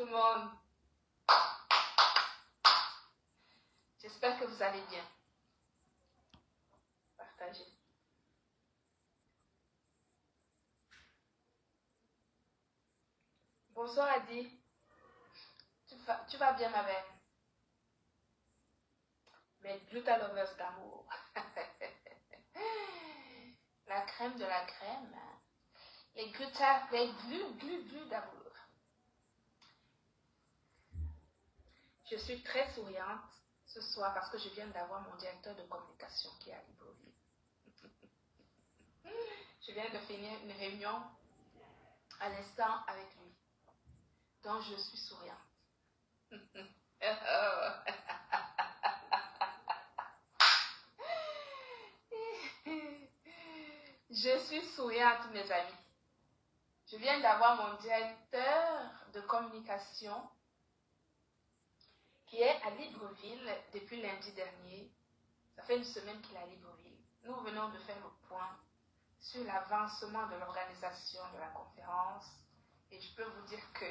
tout le monde. J'espère que vous allez bien. Partagez. Bonsoir Adi. Tu vas bien ma belle? Mes gluta lovers d'amour. La crème de la crème. Les gluta, les glu d'amour. Je suis très souriante ce soir parce que je viens d'avoir mon directeur de communication qui est à Libreville. Je viens de finir une réunion à l'instant avec lui. Donc je suis souriante. Je suis souriante, mes amis. Je viens d'avoir mon directeur de communication qui est à Libreville depuis lundi dernier. Ça fait une semaine qu'il est à Libreville. Nous venons de faire le point sur l'avancement de l'organisation de la conférence. Et je peux vous dire que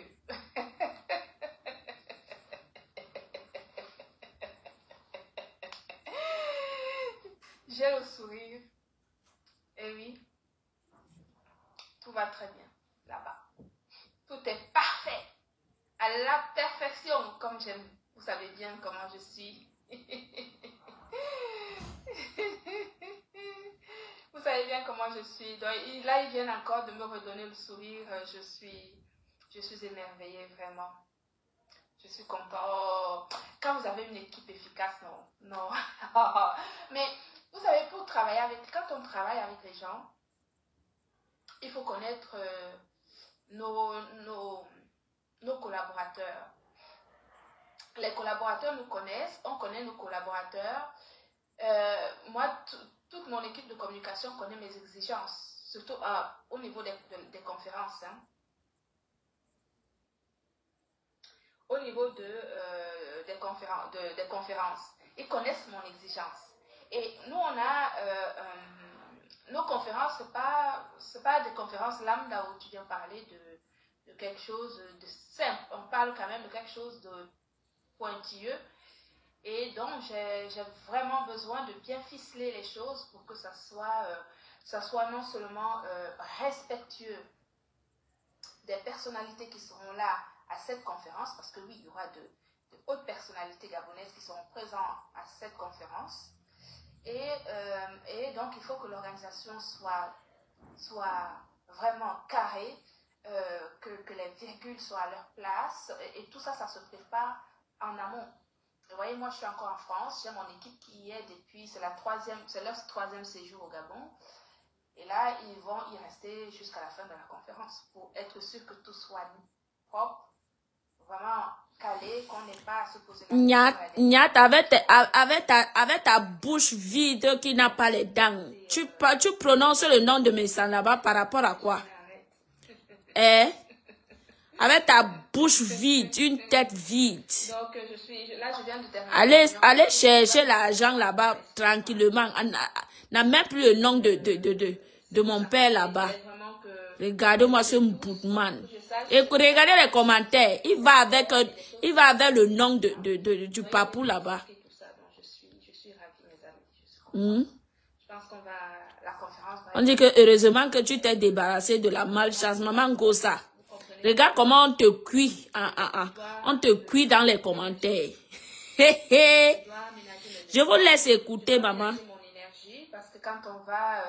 j'ai le sourire. Et oui, tout va très bien là-bas. Tout est parfait, à la perfection, comme j'aime. Vous savez bien comment je suis. Vous savez bien comment je suis. Donc, là, ils viennent encore de me redonner le sourire. Je suis émerveillée, vraiment. Je suis contente. Oh, quand vous avez une équipe efficace, non. Mais vous savez, quand on travaille avec les gens, il faut connaître nos collaborateurs. Les collaborateurs nous connaissent, on connaît nos collaborateurs. Moi, toute mon équipe de communication connaît mes exigences, surtout au niveau des conférences. Hein. Au niveau des conférences, ils connaissent mon exigence. Et nous, on a nos conférences, c'est pas des conférences lambda où tu viens parler de quelque chose de simple. On parle quand même de quelque chose de pointilleux. Et donc, j'ai vraiment besoin de bien ficeler les choses pour que ça soit non seulement respectueux des personnalités qui seront là à cette conférence, parce que oui, il y aura de hautes personnalités gabonaises qui seront présentes à cette conférence. Et donc, il faut que l'organisation soit vraiment carrée, que les virgules soient à leur place. Et tout ça, ça se prépare en amont. Vous voyez, moi, je suis encore en France. J'ai mon équipe qui y est depuis, c'est leur troisième séjour au Gabon. Et là, ils vont y rester jusqu'à la fin de la conférence pour être sûr que tout soit propre, vraiment calé, qu'on n'ait pas à se poser la question. Nyat, avec ta bouche vide qui n'a pas les dents, tu prononces le nom de mes sangs là-bas par rapport à quoi? Avec ta bouche vide, une tête vide. Donc, je viens de terminer. Allez chercher l'argent là-bas tranquillement. N'a même plus le nom de mon père là-bas. Regardez-moi ce boutman. Et regardez les commentaires. Il va avec le nom du papou là-bas. Je suis ravie, mes amis. Je pense qu'on va... La conférence va... On dit que heureusement que tu t'es débarrassé de la malchance. Maman Gossa. Regarde comment on te cuit. On te cuit dans les commentaires. Je vous laisse écouter, maman. Mon énergie, parce que quand on va...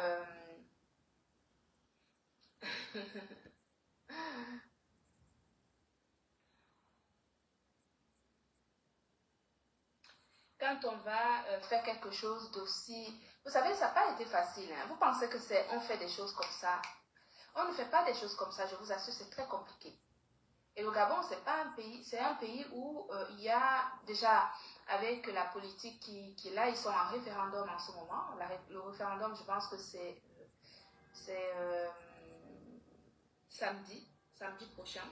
Quand on va faire quelque chose d'aussi... Vous savez, ça n'a pas été facile. Hein? Vous pensez que on fait des choses comme ça. On ne fait pas des choses comme ça, je vous assure, c'est très compliqué. Et le Gabon, c'est un pays où il y a déjà, avec la politique qui est là, ils sont en référendum en ce moment. Le référendum, je pense que c'est samedi prochain.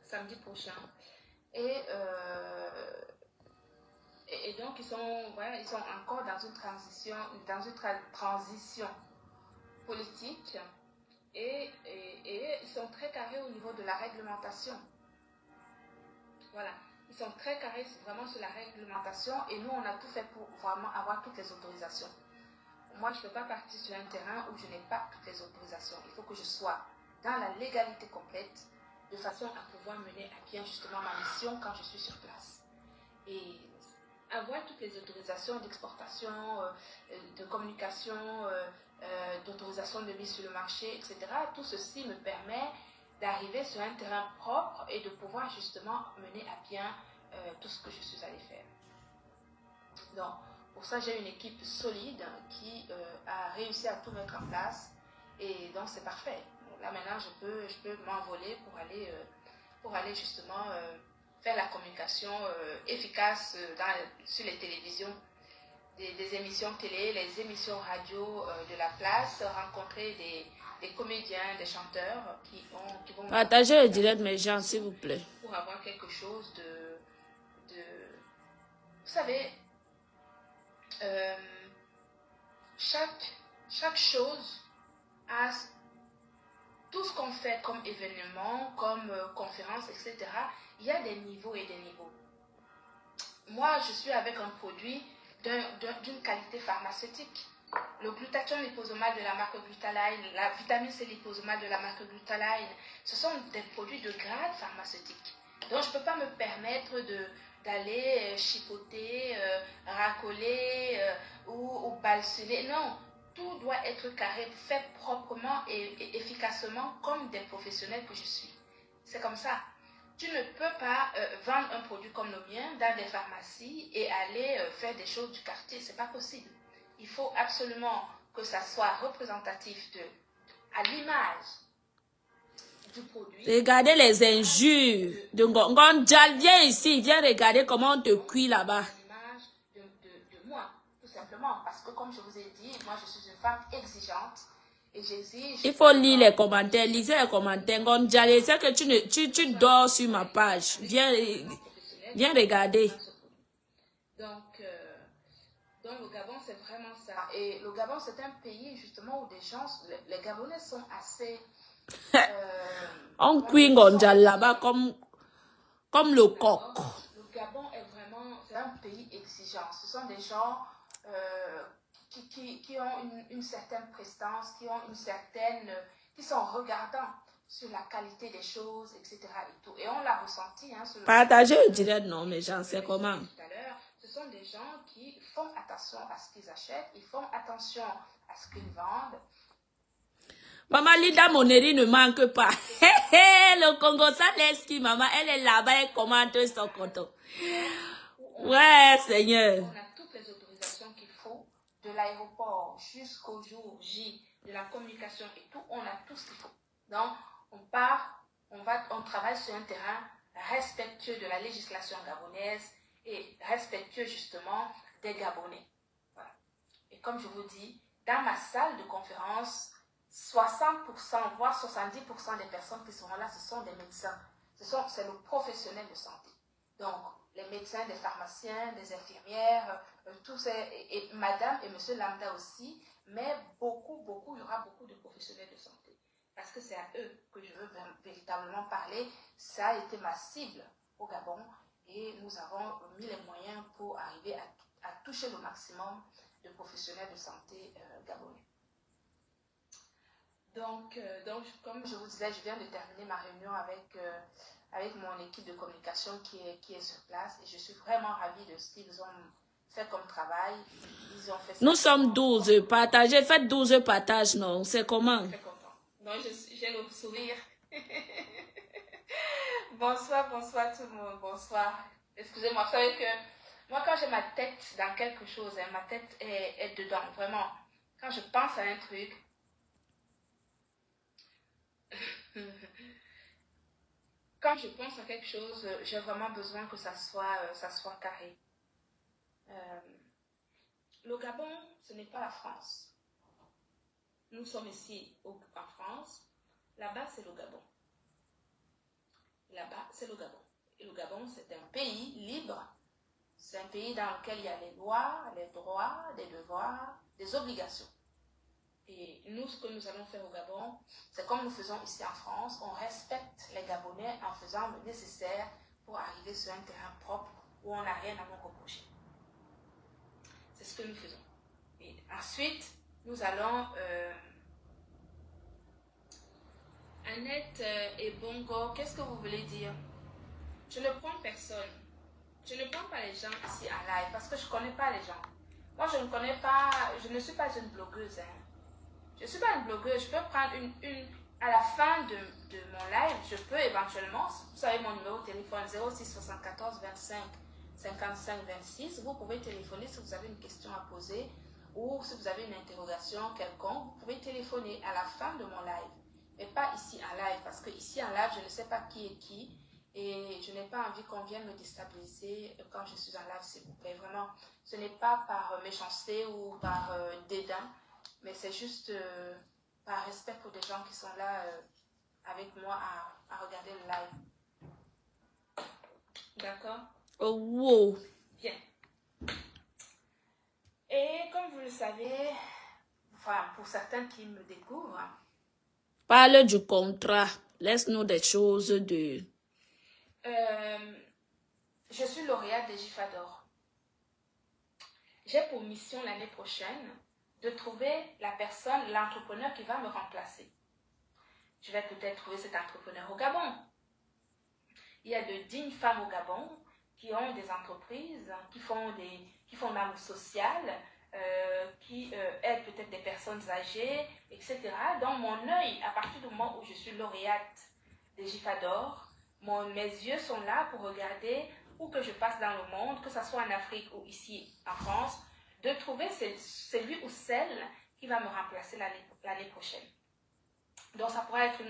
Samedi prochain. Et donc, ils sont encore dans une transition politique et ils sont très carrés au niveau de la réglementation. Voilà. Ils sont très carrés vraiment sur la réglementation et nous, on a tout fait pour vraiment avoir toutes les autorisations. Moi, je ne peux pas partir sur un terrain où je n'ai pas toutes les autorisations. Il faut que je sois dans la légalité complète de façon à pouvoir mener à bien justement ma mission quand je suis sur place. Et avoir toutes les autorisations d'exportation, de communication, d'autorisation de mise sur le marché, etc. Tout ceci me permet d'arriver sur un terrain propre et de pouvoir justement mener à bien tout ce que je suis allée faire. Donc, pour ça, j'ai une équipe solide qui a réussi à tout mettre en place et donc c'est parfait. Là maintenant, je peux m'envoler pour aller justement faire la communication efficace sur les télévisions, des émissions télé, les émissions radio de la place, rencontrer des comédiens, des chanteurs qui vont... Partagez le direct, mes gens, s'il vous plaît. Pour avoir quelque chose de vous savez, chaque chose a tout ce qu'on fait comme événement, comme conférence, etc. Il y a des niveaux et des niveaux. Moi, je suis avec un produit d'une qualité pharmaceutique. Le glutathion liposomal de la marque Glutaline, la vitamine C liposomal de la marque Glutaline, ce sont des produits de grade pharmaceutique. Donc, je ne peux pas me permettre d'aller chipoter, racoler ou balsuler. Non, tout doit être carré, fait proprement et efficacement comme des professionnels que je suis. C'est comme ça. Tu ne peux pas vendre un produit comme le mien dans des pharmacies et aller faire des choses du quartier. Ce n'est pas possible. Il faut absolument que ça soit représentatif à l'image du produit. Regardez les injures de Ngonjal. Viens ici, viens regarder comment on te cuit là-bas. L'image de moi, tout simplement. Parce que comme je vous ai dit, moi je suis une femme exigeante. Et j'exige... Il faut lire les commentaires, lisez les commentaires. Ngonjal, c'est que tu dors sur ma page. Viens regarder. Donc le Gabon, c'est vraiment ça. Et le Gabon, c'est un pays justement où des gens, les Gabonais sont assez... on cuit Ngonjal là-bas comme le coq. Le Gabon est vraiment, c'est un pays exigeant. Ce sont des gens qui ont une certaine prestance, qui sont regardants sur la qualité des choses, etc. Et, tout. Et on l'a ressenti. Hein, Partagez le direct, non, mais j'en sais comment. Tout à l'heure, ce sont des gens qui font attention à ce qu'ils achètent, ils font attention à ce qu'ils vendent. Maman Linda Moneri ne manque pas. Le Congo, ça laisse qui, maman, elle est là-bas, elle commente son compte. Ouais, Seigneur. On a toutes les autorisations qu'il faut, de l'aéroport jusqu'au jour J, de la communication et tout, on a tout ce qu'il faut. Donc, on travaille sur un terrain respectueux de la législation gabonaise et respectueux justement des Gabonais. Voilà. Et comme je vous dis, dans ma salle de conférence, 60%, voire 70% des personnes qui seront là, ce sont des médecins. C'est le professionnel de santé. Donc, les médecins, des pharmaciens, des infirmières, tous ces, et madame et monsieur Lambda aussi, mais il y aura beaucoup de professionnels de santé. Parce que c'est à eux que je veux véritablement parler. Ça a été ma cible au Gabon et nous avons mis les moyens pour arriver à toucher le maximum de professionnels de santé gabonais. Donc, comme je vous disais, je viens de terminer ma réunion avec mon équipe de communication qui est sur place et je suis vraiment ravie de ce qu'ils ont fait comme travail. Ils ont fait Nous sommes 12, partagez, faites 12 partages, non, c'est comment? Très content. Donc, j'ai le sourire. Bonsoir tout le monde, bonsoir. Excusez-moi, vous savez que moi, quand j'ai ma tête dans quelque chose, hein, ma tête est dedans, vraiment. Quand je pense à un truc, quand je pense à quelque chose, j'ai vraiment besoin que ça soit carré. Le Gabon, ce n'est pas la France. Nous sommes ici en France. Là-bas, c'est le Gabon. Là-bas, c'est le Gabon. Et le Gabon, c'est un pays libre. C'est un pays dans lequel il y a les lois, les droits, des devoirs, des obligations. Et nous, ce que nous allons faire au Gabon, c'est comme nous faisons ici en France, on respecte les Gabonais en faisant le nécessaire pour arriver sur un terrain propre où on n'a rien à nous reprocher. C'est ce que nous faisons. Et ensuite, nous allons... Annette et Bongo, qu'est-ce que vous voulez dire? Je ne prends personne. Je ne prends pas les gens ici en live parce que je ne connais pas les gens. Moi, je ne connais pas, je ne suis pas une blogueuse. Hein. Je ne suis pas une blogueuse. Je peux prendre à la fin de mon live, je peux éventuellement, vous savez mon numéro de téléphone 06 74 25 55 26. Vous pouvez téléphoner si vous avez une question à poser ou si vous avez une interrogation quelconque. Vous pouvez téléphoner à la fin de mon live. Mais pas ici en live parce que ici en live, je ne sais pas qui est qui. Et je n'ai pas envie qu'on vienne me déstabiliser quand je suis en live, s'il vous plaît. Vraiment, ce n'est pas par méchanceté ou par dédain, mais c'est juste par respect pour des gens qui sont là avec moi à regarder le live. D'accord? Oh, wow. Bien. Et comme vous le savez, enfin, pour certains qui me découvrent... Parle du contrat. Laisse-nous des choses de... je suis lauréate des Gifador. J'ai pour mission l'année prochaine de trouver la personne, l'entrepreneur qui va me remplacer. Je vais peut-être trouver cet entrepreneur au Gabon. Il y a de dignes femmes au Gabon qui ont des entreprises, qui font l'âme sociale, qui aident peut-être des personnes âgées, etc. Dans mon œil, à partir du moment où je suis lauréate des Gifador, mes yeux sont là pour regarder où que je passe dans le monde, que ce soit en Afrique ou ici en France, de trouver celui ou celle qui va me remplacer l'année prochaine. Donc ça pourrait être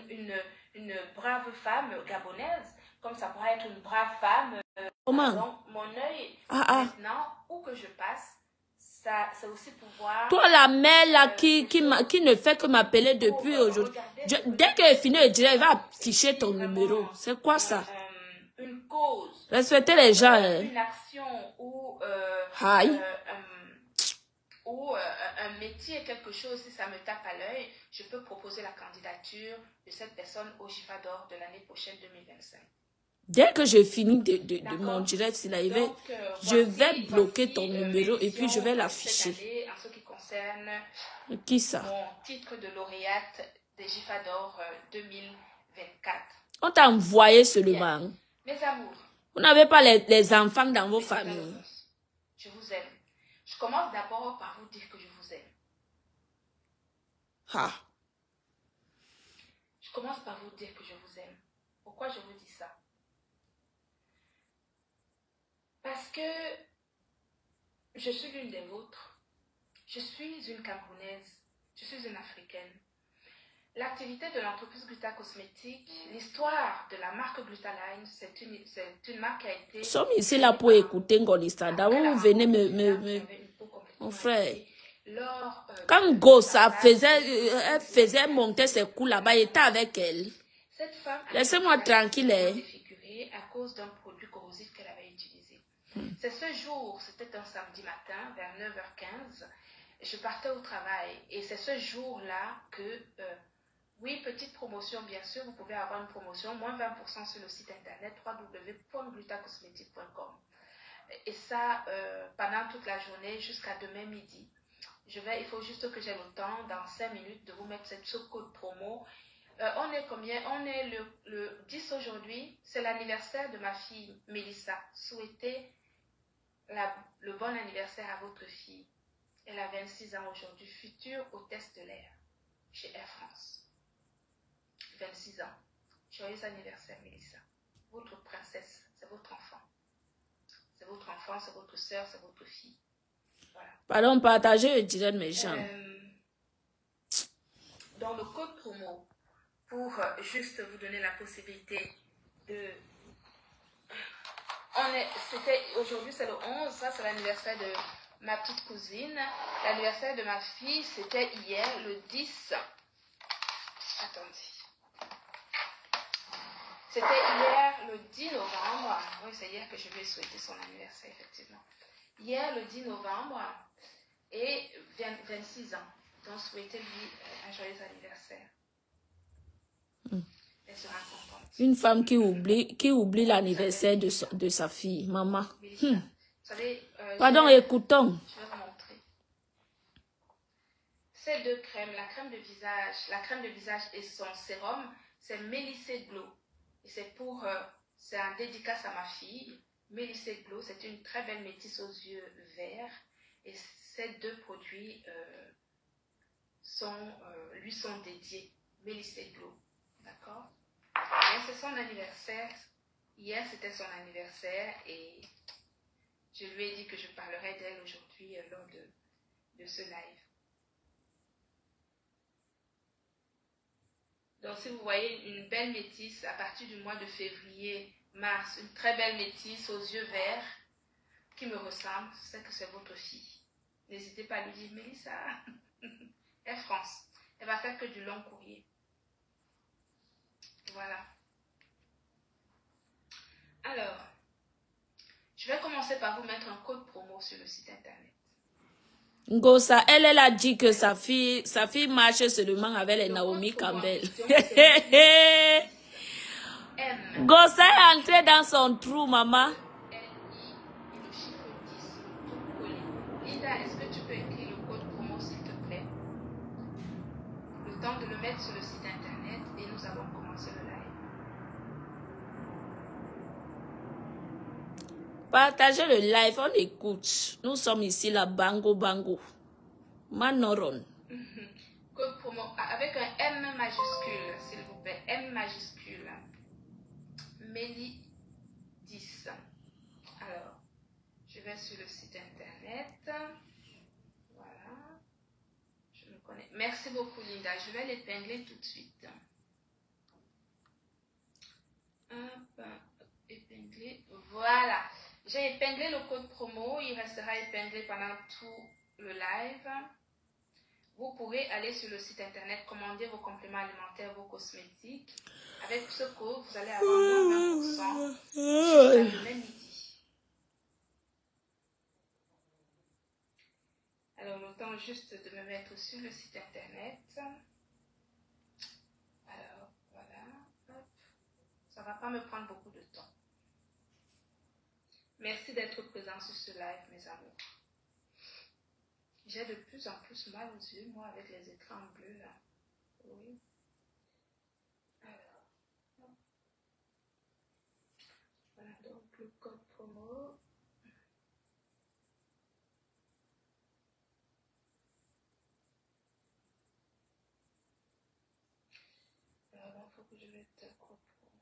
une brave femme gabonaise, comme ça pourrait être une brave femme. Donc mon œil, maintenant, où que je passe, c'est aussi pouvoir... Toi, la mère là, qui ne fait que m'appeler depuis aujourd'hui. Dès qu'elle est finie, elle dirait, elle va afficher ton numéro. C'est quoi ça? Une cause. Respectez les gens. Une action ou... un métier, quelque chose, si ça me tape à l'œil, je peux proposer la candidature de cette personne au Gifador de l'année prochaine 2025. Dès que je finis de mon direct, je vais bloquer ton numéro et puis je vais l'afficher. En ce qui concerne qui ça? Mon titre de lauréate des Gifador 2024. On t'a envoyé seulement. Bien. Mes amours. Vous n'avez pas les enfants dans vos familles. Je vous aime. Je commence d'abord par vous dire que je vous aime. Ah. Je commence par vous dire que je vous aime. Pourquoi je vous dis ça? Parce que je suis l'une des vôtres. Je suis une Camerounaise. Je suis une Africaine. L'activité de l'entreprise Gluta Cosmétique, l'histoire de la marque Glutaline, c'est une marque qui a été... Nous sommes ici là pour écouter Ngolista. Vous venez mon frère. Quand Gossa elle faisait monter ses coups là-bas, il était avec elle. Laissez-moi tranquille. À cause d'un produit corrosif qu'elle avait utilisé. C'est ce jour, c'était un samedi matin, vers 9h15, je partais au travail. Et c'est ce jour-là que... oui, petite promotion, bien sûr, vous pouvez avoir une promotion, moins 20% sur le site internet www.glutacosmétique.com. Et ça, pendant toute la journée, jusqu'à demain midi. Il faut juste que j'ai le temps, dans 5 minutes, de vous mettre ce code promo. On est combien? On est le 10 aujourd'hui. C'est l'anniversaire de ma fille, Mélissa. Souhaitez le bon anniversaire à votre fille. Elle a 26 ans aujourd'hui, future hôtesse de l'air chez Air France. 26 ans. Joyeux anniversaire, Mélissa. Votre princesse, c'est votre enfant. C'est votre enfant, c'est votre soeur, c'est votre fille. Voilà. Pardon, partagez le direct, mes gens. Dans le code promo, pour juste vous donner la possibilité de... Aujourd'hui, c'est le 11, ça c'est l'anniversaire de ma petite cousine. L'anniversaire de ma fille, c'était hier, le 10. Attendez. C'était hier, le 10 novembre. Oui, c'est hier que je lui ai souhaité son anniversaire, effectivement. Hier, le 10 novembre, et 26 ans. Donc, souhaitez-lui un joyeux anniversaire. Elle sera contente. Une femme qui oublie l'anniversaire de sa fille, maman. Vous savez, Pardon, écoutons. je vais vous montrer. Ces deux crèmes, la crème de visage et son sérum, c'est Mélissé Glow. Et c'est un dédicace à ma fille. Mélissé Glow, c'est une très belle métisse aux yeux verts. Et ces deux produits lui sont dédiés. Mélissé Glow. D'accord? C'est son anniversaire. Hier, c'était son anniversaire et je lui ai dit que je parlerai d'elle aujourd'hui lors de ce live. Donc, si vous voyez une belle métisse à partir du mois de février, mars, une très belle métisse aux yeux verts qui me ressemble, c'est que c'est votre fille. N'hésitez pas à lui dire, Mélissa, Air France. Elle va faire que du long courrier. Voilà. Alors, je vais commencer par vous mettre un code promo sur le site internet. Ngosa, elle a dit que sa fille marche seulement avec les Naomi Campbell. Ngosa est entrée dans son trou, maman. LI et le chiffre 10, tout collé. Linda, est-ce que tu peux écrire le code promo s'il te plaît? Le temps de le mettre sur le site internet et nous allons commencer le live. Partagez le live, on écoute. Nous sommes ici, la Bango Bango. Manoron. Code promo avec un M majuscule, s'il vous plaît. M majuscule. Méli 10. Alors, je vais sur le site internet. Voilà. Je me connais. Merci beaucoup, Linda. Je vais l'épingler tout de suite. Hop, épingler. Voilà. J'ai épinglé le code promo. Il restera épinglé pendant tout le live. Vous pourrez aller sur le site internet, commander vos compléments alimentaires, vos cosmétiques. Avec ce code, vous allez avoir moins 20% jusqu'à demain midi. Alors, le temps juste de me mettre sur le site internet. Alors, voilà. Hop. Ça ne va pas me prendre beaucoup de temps. Merci d'être présent sur ce live, mes amours. J'ai de plus en plus mal aux yeux, moi, avec les écrans bleus, là. Oui. Alors. Voilà, donc le code promo. Alors, il faut que je mette le code promo.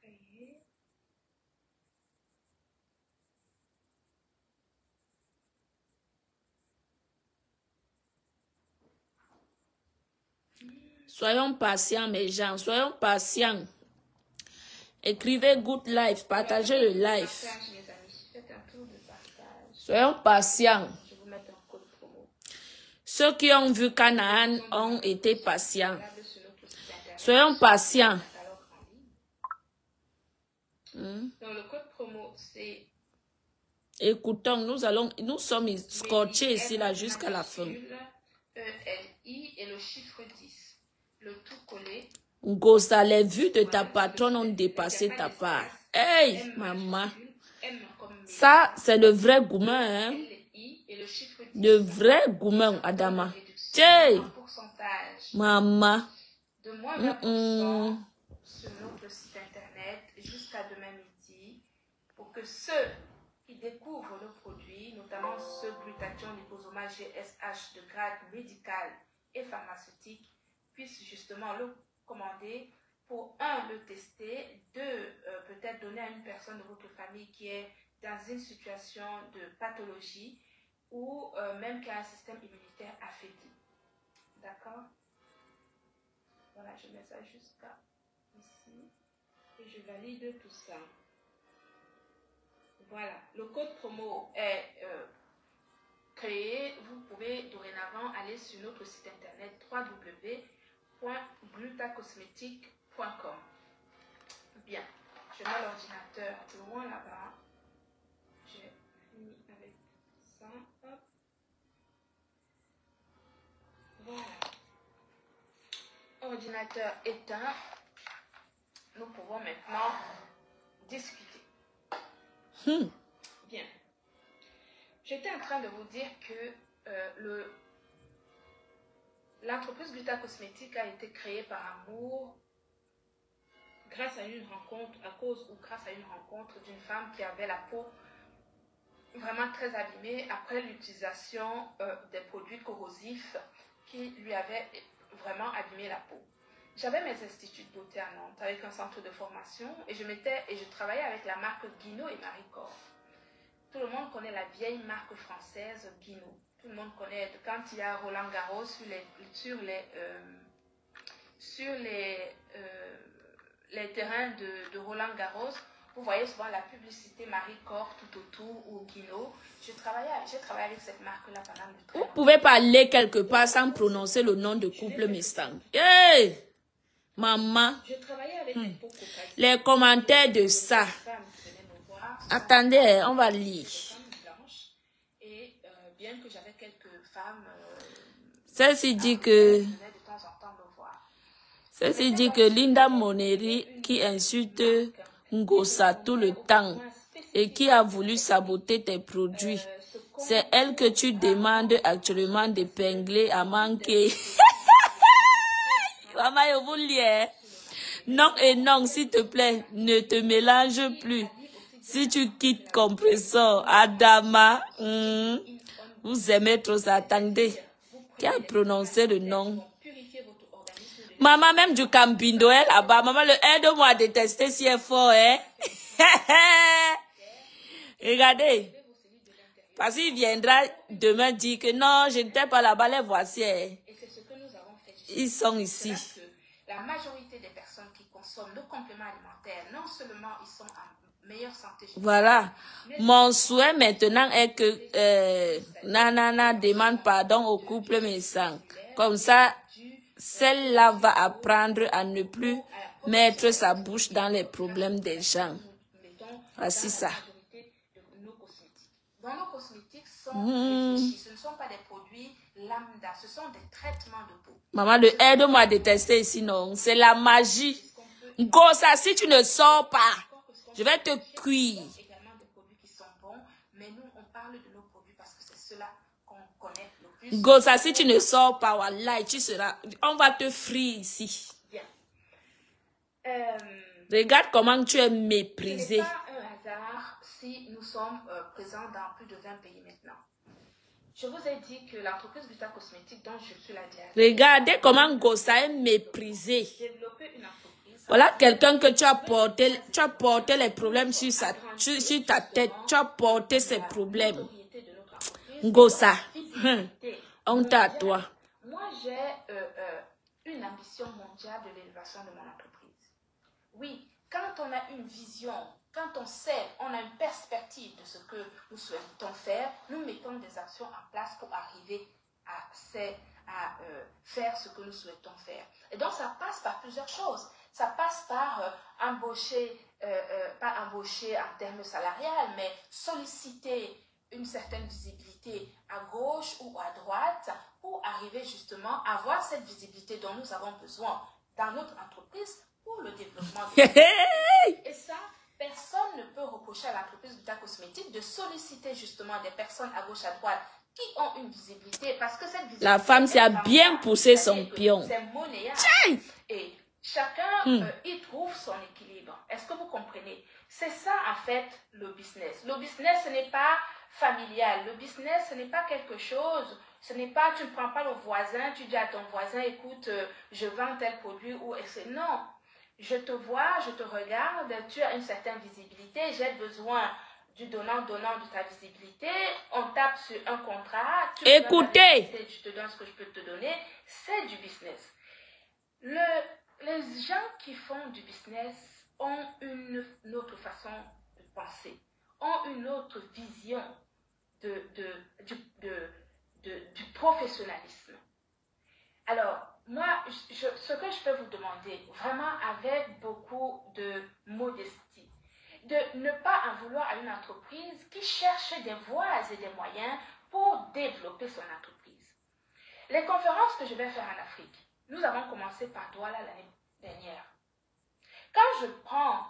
Créer. Soyons patients, mes gens. Soyons patients. Écrivez Good Life. Partagez le live. Partage, mes amis. Faites un tour de partage. Soyons patients. Je vais vous mettre un code promo. Ceux qui ont vu Canaan ont été patients. Regardez sur notre site internet. Soyons patients. Catalogue en ligne. Donc, le code promo, c'est Écoutons, nous sommes scotchés ici là jusqu'à la fin. ELI et le chiffre 10. Le tout collé. Ngosa, les vues de ta patronne ont dépassé ta part. Hey, maman. Ça, c'est le vrai goumin, hein. Le vrai goumin, Adama. Hey, maman. De moins 20% sur notre site internet jusqu'à demain midi pour que ceux qui découvrent le produit, notamment ce glutathion liposomale GSH de grade médical et pharmaceutique, puissent justement le commander pour le tester, peut-être donner à une personne de votre famille qui est dans une situation de pathologie ou même qui a un système immunitaire affaibli. D'accord? Voilà, je mets ça jusqu'à ici et je valide tout ça. Voilà, le code promo est créé. Vous pouvez dorénavant aller sur notre site internet www.glutacosmétique.com. Bien, je mets l'ordinateur loin là-bas. J'ai fini avec ça. Hop. ordinateur éteint, nous pouvons maintenant discuter. Bien. J'étais en train de vous dire que l'entreprise Gluta Cosmétique a été créée par amour grâce à une rencontre, grâce à une rencontre d'une femme qui avait la peau vraiment très abîmée après l'utilisation des produits corrosifs qui lui avaient vraiment abîmé la peau. J'avais mes instituts de beauté à Nantes avec un centre de formation et je travaillais avec la marque Guinot et Marie Corps. Tout le monde connaît la vieille marque française Guinot. Tout le monde connaît quand il y a Roland Garros sur les terrains de Roland Garros. Vous voyez souvent la publicité Marie Corps tout autour ou Guinot. J'ai travaillé avec cette marque-là pendant de très longtemps. Vous pouvez parler quelque part sans prononcer le nom de couple Mestang. Hey! Maman. J'ai travaillé avec des peaux Les commentaires de ça. Attendez, on va lire. Et bien que j'avais quelques femmes... Celle-ci dit que... Celle-ci dit que Linda Moneri qui insulte Ngosa tout le temps et qui a voulu saboter tes produits. C'est elle que tu demandes actuellement d'épingler à manquer. Maman, je vous lis. Non et non, s'il te plaît, ne te mélange plus. Si tu quittes Compressor, Adama, vous aimez trop ça. Attendez, qui a prononcé le nom? Maman, même du Campindo est là-bas. Maman, le aide-moi à détester si est fort, hein. Regardez. Parce qu'il viendra demain dire que non, je n'étais pas là-bas, les voici. Ils sont ici. La majorité des personnes qui consomment nos compléments alimentaires, non seulement ils sont en meilleure santé. Voilà. Mon souhait maintenant est que Nanana demande pardon au couple Mestang. Comme ça, celle-là va apprendre à ne plus mettre sa bouche dans les problèmes des gens. Voici ça. Dans nos cosmétiques réfléchis. Ce ne sont pas des produits lambda, ce sont des traitements de peau. Maman, aide-moi à détester ici, non. C'est la magie. Gossa, si tu ne sors pas, je vais te cuire. Également des produits qui sont bons, mais nous, on parle de nos produits parce que c'est cela qu'on connaît le plus. Gossa, si tu ne sors pas, wallah, tu seras... On va te frire ici. Bien. Regarde comment tu es méprisé. Ce n'est pas un hasard si nous sommes présents dans plus de 20 pays maintenant. Je vous ai dit que l'entreprise Gluta Cosmétique dont je suis la directrice... Regardez comment Gossa est méprisé. Développer une entreprise... Voilà quelqu'un que tu as porté les problèmes sur ta tête. Tu as porté ces problèmes. Gossa, honte à toi. Moi, j'ai une ambition mondiale de l'élévation de mon entreprise. Oui, quand on a une vision, quand on sait, on a une perspective de ce que nous souhaitons faire, nous mettons des actions en place pour arriver à faire ce que nous souhaitons faire. Et donc, ça passe par plusieurs choses. Ça passe par embaucher, pas embaucher en termes salariales, mais solliciter une certaine visibilité à gauche ou à droite pour arriver justement à avoir cette visibilité dont nous avons besoin dans notre entreprise pour le développement de l'entreprise. Et ça, personne ne peut reprocher à l'entreprise Gluta Cosmétique de solliciter justement des personnes à gauche, à droite qui ont une visibilité parce que cette visibilité... La femme s'est bien poussé son pion. C'est monnayable. Et chacun y trouve son équilibre. Est-ce que vous comprenez? C'est ça en fait le business. Le business, ce n'est pas familial. Le business, ce n'est pas quelque chose... Ce n'est pas, tu ne prends pas le voisin, tu dis à ton voisin, écoute, je vends tel produit ou... Non. Je te vois, je te regarde, tu as une certaine visibilité, j'ai besoin du donnant-donnant de ta visibilité, on tape sur un contrat, écoutez, je te donne ce que je peux te donner, c'est du business. Les gens qui font du business ont une autre façon de penser, ont une autre vision du professionnalisme. Alors, moi, ce que je peux vous demander, vraiment avec beaucoup de modestie, de ne pas en vouloir à une entreprise qui cherche des voies et des moyens pour développer son entreprise. Les conférences que je vais faire en Afrique, nous avons commencé par Douala l'année dernière. Quand je prends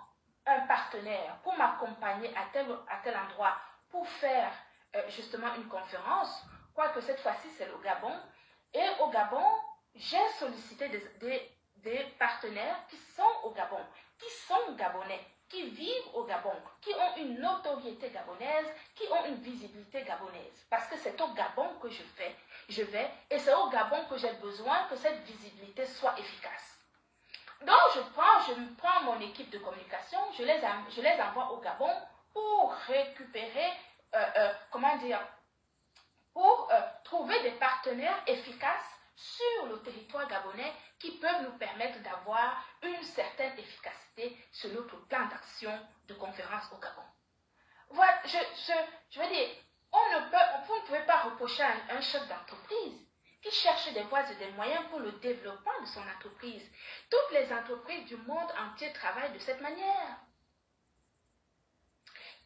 un partenaire pour m'accompagner à tel endroit, pour faire justement une conférence, quoique cette fois-ci c'est le Gabon, et au Gabon, j'ai sollicité des partenaires qui sont au Gabon, qui sont gabonais, qui vivent au Gabon, qui ont une notoriété gabonaise, qui ont une visibilité gabonaise. Parce que c'est au Gabon que je vais, et c'est au Gabon que j'ai besoin que cette visibilité soit efficace. Donc je prends mon équipe de communication, je les envoie au Gabon pour récupérer, pour trouver des partenaires efficaces sur le territoire gabonais qui peuvent nous permettre d'avoir une certaine efficacité sur notre plan d'action de conférence au Gabon. Voilà, je veux dire, vous ne pouvez pas reprocher à un chef d'entreprise qui cherche des voies et des moyens pour le développement de son entreprise. Toutes les entreprises du monde entier travaillent de cette manière.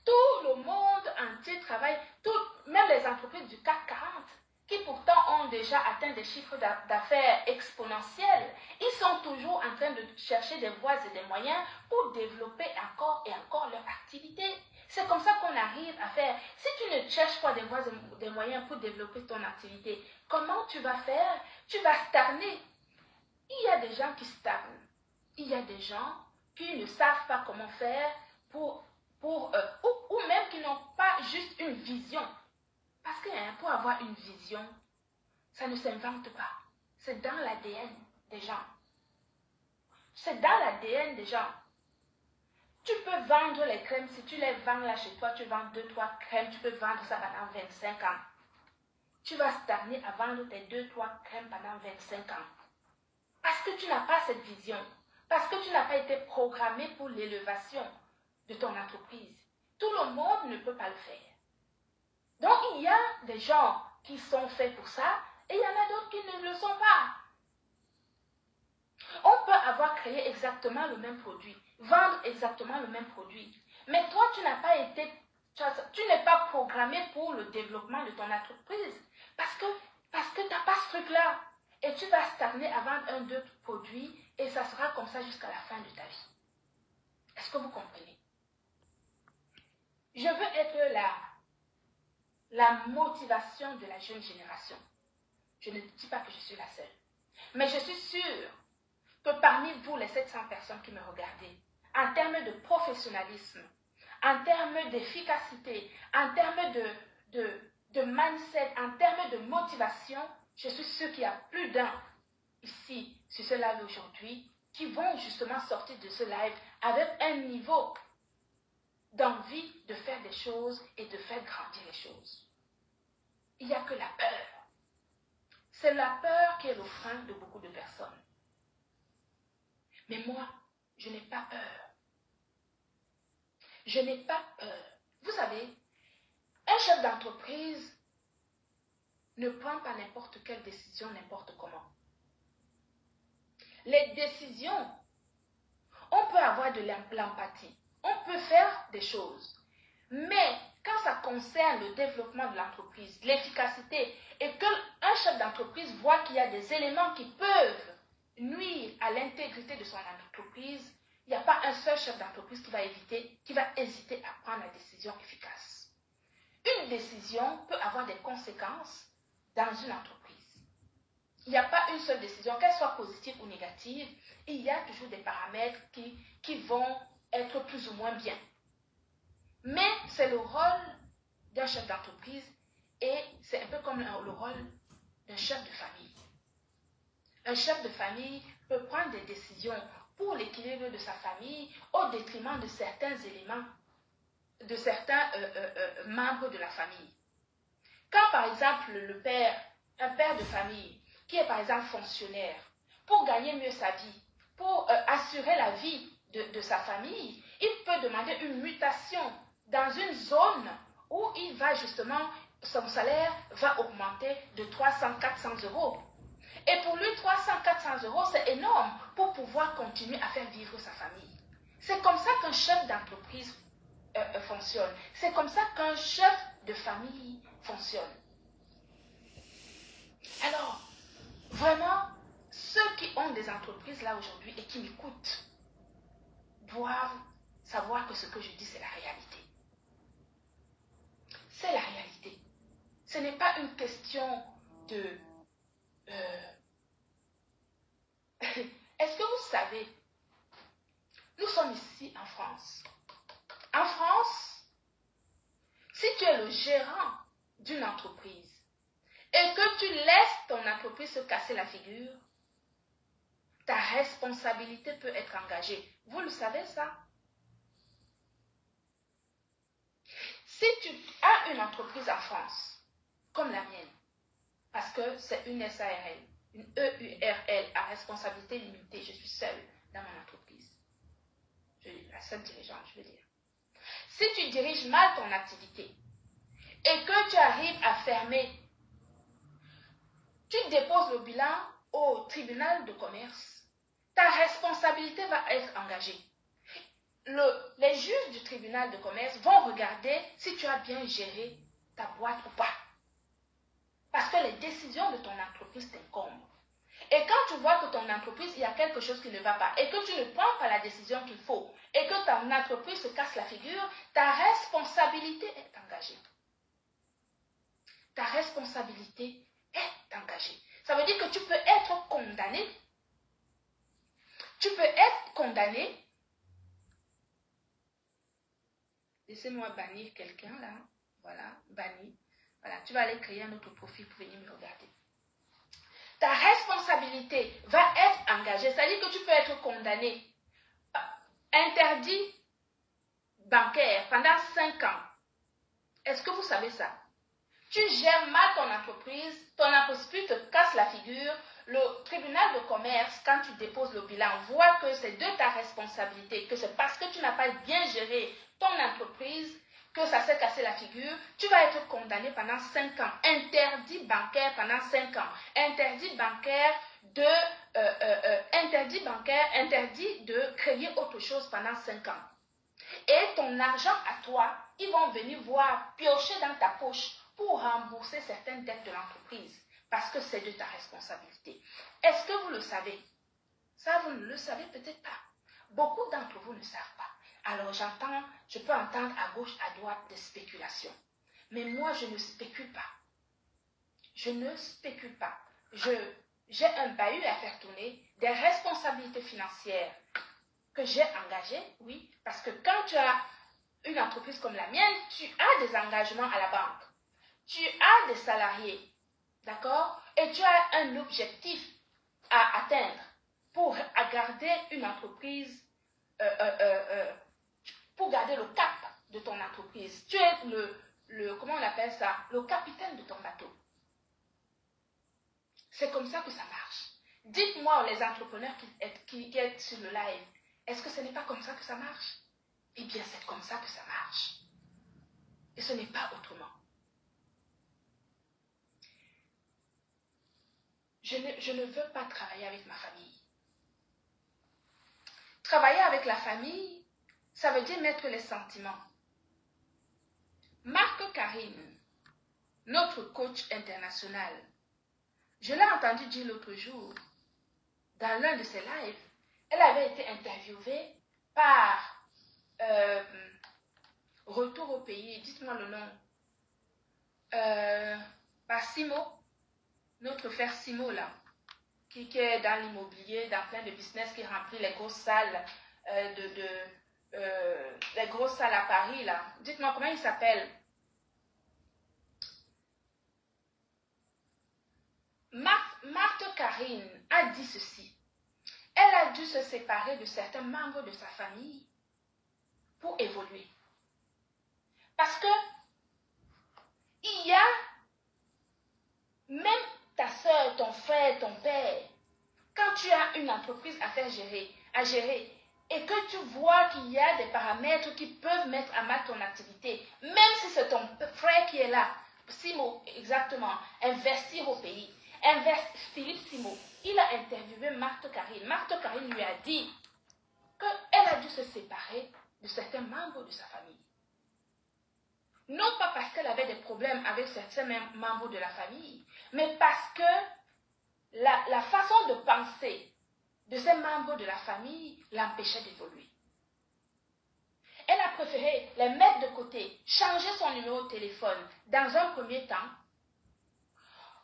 Tout le monde entier travaille, même les entreprises du CAC 40, qui pourtant ont déjà atteint des chiffres d'affaires exponentiels, ils sont toujours en train de chercher des voies et des moyens pour développer encore et encore leur activité. C'est comme ça qu'on arrive à faire. Si tu ne cherches pas des voies et des moyens pour développer ton activité, comment tu vas faire? Tu vas stagner. Il y a des gens qui stagnent. Il y a des gens qui ne savent pas comment faire ou même qui n'ont pas juste une vision. Parce que pour avoir une vision, ça ne s'invente pas. C'est dans l'ADN des gens. C'est dans l'ADN des gens. Tu peux vendre les crèmes, si tu les vends là chez toi, tu vends 2-3 crèmes, tu peux vendre ça pendant 25 ans. Tu vas stagner à vendre tes 2-3 crèmes pendant 25 ans. Parce que tu n'as pas cette vision. Parce que tu n'as pas été programmé pour l'élévation de ton entreprise. Tout le monde ne peut pas le faire. Donc, il y a des gens qui sont faits pour ça et il y en a d'autres qui ne le sont pas. On peut avoir créé exactement le même produit, vendre exactement le même produit. Mais toi, tu n'es pas programmé pour le développement de ton entreprise parce que tu n'as pas ce truc-là. Et tu vas stagner à vendre un, deux produits et ça sera comme ça jusqu'à la fin de ta vie. Est-ce que vous comprenez? Je veux être la motivation de la jeune génération. Je ne dis pas que je suis la seule. Mais je suis sûre que parmi vous, les 700 personnes qui me regardez, en termes de professionnalisme, en termes d'efficacité, en termes de mindset, en termes de motivation, je suis sûre qu'il y a plus d'un ici, sur ce live aujourd'hui, qui vont justement sortir de ce live avec un niveau d'envie de faire des choses et de faire grandir les choses. Il n'y a que la peur. C'est la peur qui est le frein de beaucoup de personnes. Mais moi, je n'ai pas peur. Je n'ai pas peur. Vous savez, un chef d'entreprise ne prend pas n'importe quelle décision, n'importe comment. Les décisions, on peut avoir de l'empathie. On peut faire des choses. Mais quand ça concerne le développement de l'entreprise, l'efficacité, et qu'un chef d'entreprise voit qu'il y a des éléments qui peuvent nuire à l'intégrité de son entreprise, il n'y a pas un seul chef d'entreprise qui va hésiter à prendre la décision efficace. Une décision peut avoir des conséquences dans une entreprise. Il n'y a pas une seule décision, qu'elle soit positive ou négative, il y a toujours des paramètres qui vont être plus ou moins bien. Mais c'est le rôle d'un chef d'entreprise et c'est un peu comme le rôle d'un chef de famille. Un chef de famille peut prendre des décisions pour l'équilibre de sa famille au détriment de certains éléments, de certains membres de la famille. Quand par exemple un père de famille, qui est par exemple fonctionnaire, pour gagner mieux sa vie, pour assurer la vie de sa famille, il peut demander une mutation dans une zone où il va justement, son salaire va augmenter de 300-400 euros. Et pour lui, 300-400 euros, c'est énorme pour pouvoir continuer à faire vivre sa famille. C'est comme ça qu'un chef d'entreprise fonctionne. C'est comme ça qu'un chef de famille fonctionne. Alors, vraiment, ceux qui ont des entreprises là aujourd'hui et qui m'écoutent doivent savoir que ce que je dis, c'est la réalité. C'est la réalité. Ce n'est pas une question de... Est-ce que vous savez, nous sommes ici en France. En France, si tu es le gérant d'une entreprise et que tu laisses ton entreprise se casser la figure, ta responsabilité peut être engagée. Vous le savez ça? Si tu as une entreprise en France, comme la mienne, parce que c'est une SARL, une EURL à responsabilité limitée, je suis seule dans mon entreprise. Je suis la seule dirigeante, je veux dire. Si tu diriges mal ton activité et que tu arrives à fermer, tu déposes le bilan au tribunal de commerce, ta responsabilité va être engagée. Les juges du tribunal de commerce vont regarder si tu as bien géré ta boîte ou pas. Parce que les décisions de ton entreprise t'incombent. Et quand tu vois que ton entreprise, il y a quelque chose qui ne va pas et que tu ne prends pas la décision qu'il faut et que ton entreprise se casse la figure, ta responsabilité est engagée. Ta responsabilité est engagée. Ça veut dire que tu peux être condamné. Tu peux être condamné. Laissez-moi bannir quelqu'un là. Voilà, banni. Voilà, tu vas aller créer un autre profil pour venir me regarder. Ta responsabilité va être engagée. C'est-à-dire que tu peux être condamné. Interdit bancaire pendant 5 ans. Est-ce que vous savez ça? Tu gères mal ton entreprise te casse la figure. Le tribunal de commerce, quand tu déposes le bilan, voit que c'est de ta responsabilité, que c'est parce que tu n'as pas bien géré ton entreprise que ça s'est cassé la figure. Tu vas être condamné pendant 5 ans. Interdit bancaire pendant 5 ans. Interdit bancaire interdit de créer autre chose pendant 5 ans. Et ton argent à toi, ils vont venir voir, piocher dans ta poche pour rembourser certaines dettes de l'entreprise. Parce que c'est de ta responsabilité. Est-ce que vous le savez? Ça, vous ne le savez peut-être pas. Beaucoup d'entre vous ne savent pas. Alors je peux entendre à gauche, à droite des spéculations. Mais moi, je ne spécule pas. Je ne spécule pas. J'ai un bahut à faire tourner, des responsabilités financières que j'ai engagées, oui. Parce que quand tu as une entreprise comme la mienne, tu as des engagements à la banque. Tu as des salariés. D'accord? Et tu as un objectif à atteindre pour garder une entreprise, pour garder le cap de ton entreprise. Tu es comment on appelle ça? Le capitaine de ton bateau. C'est comme ça que ça marche. Dites-moi les entrepreneurs qui êtes sur le live, est-ce que ce n'est pas comme ça que ça marche? Eh bien, c'est comme ça que ça marche. Et ce n'est pas autrement. Je ne veux pas travailler avec ma famille. Travailler avec la famille, ça veut dire mettre les sentiments. Marc Karine, notre coach international, je l'ai entendu dire l'autre jour, dans l'un de ses lives, elle avait été interviewée par Retour au pays, dites-moi le nom, par Simo, notre frère Simo là, qui est dans l'immobilier, dans plein de business, qui remplit les grosses salles les grosses salles à Paris là. Dites-moi comment il s'appelle. Marthe Karine a dit ceci. Elle a dû se séparer de certains membres de sa famille pour évoluer. Parce que il y a même ta soeur, ton frère, ton père, quand tu as une entreprise à gérer, et que tu vois qu'il y a des paramètres qui peuvent mettre à mal ton activité, même si c'est ton frère qui est là, Simo, exactement, investir au pays, Philippe Simo, il a interviewé Marthe Karine. Marthe Karine lui a dit qu'elle a dû se séparer de certains membres de sa famille. Non pas parce qu'elle avait des problèmes avec certains membres de la famille, mais parce que la façon de penser de ces membres de la famille l'empêchait d'évoluer. Elle a préféré les mettre de côté, changer son numéro de téléphone dans un premier temps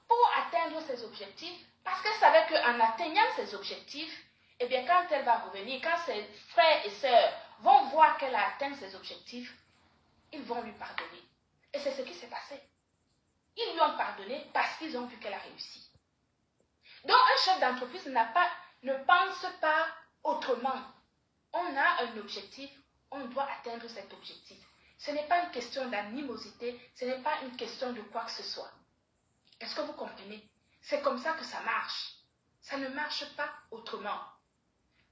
pour atteindre ses objectifs, parce qu'elle savait qu'en atteignant ses objectifs, eh bien, quand elle va revenir, quand ses frères et sœurs vont voir qu'elle a atteint ses objectifs, ils vont lui pardonner. Et c'est ce qui s'est passé. Ils lui ont pardonné parce qu'ils ont vu qu'elle a réussi. Donc, un chef d'entreprise ne pense pas autrement. On a un objectif, on doit atteindre cet objectif. Ce n'est pas une question d'animosité, ce n'est pas une question de quoi que ce soit. Est-ce que vous comprenez? C'est comme ça que ça marche. Ça ne marche pas autrement.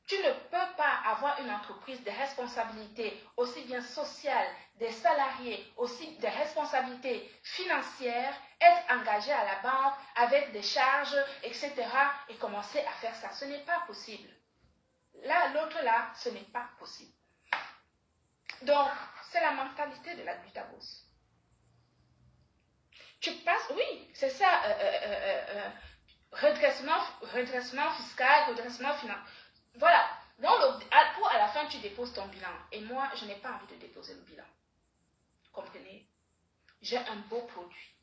Tu ne peux pas avoir une entreprise de responsabilités aussi bien sociales, des salariés, aussi des responsabilités financières, être engagé à la banque avec des charges, etc. et commencer à faire ça. Ce n'est pas possible. Là, l'autre là, ce n'est pas possible. Donc, c'est la mentalité de la glutabose. Tu passes, oui, c'est ça, redressement fiscal, redressement financier. Voilà. Donc, pour à la fin, tu déposes ton bilan. Et moi, je n'ai pas envie de déposer le bilan. Comprenez? J'ai un beau produit.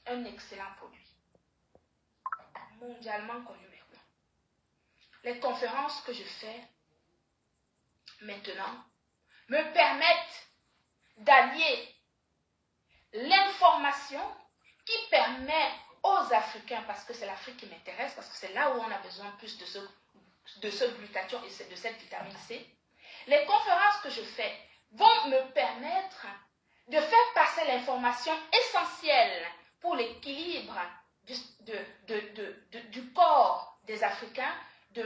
Un excellent produit. Mondialement connu maintenant. Les conférences que je fais maintenant me permettent d'allier l'information qui permet aux Africains, parce que c'est l'Afrique qui m'intéresse, parce que c'est là où on a besoin plus de ce glutathion et de cette vitamine C. Les conférences que je fais vont me permettre de faire passer l'information essentielle pour l'équilibre du corps des Africains, de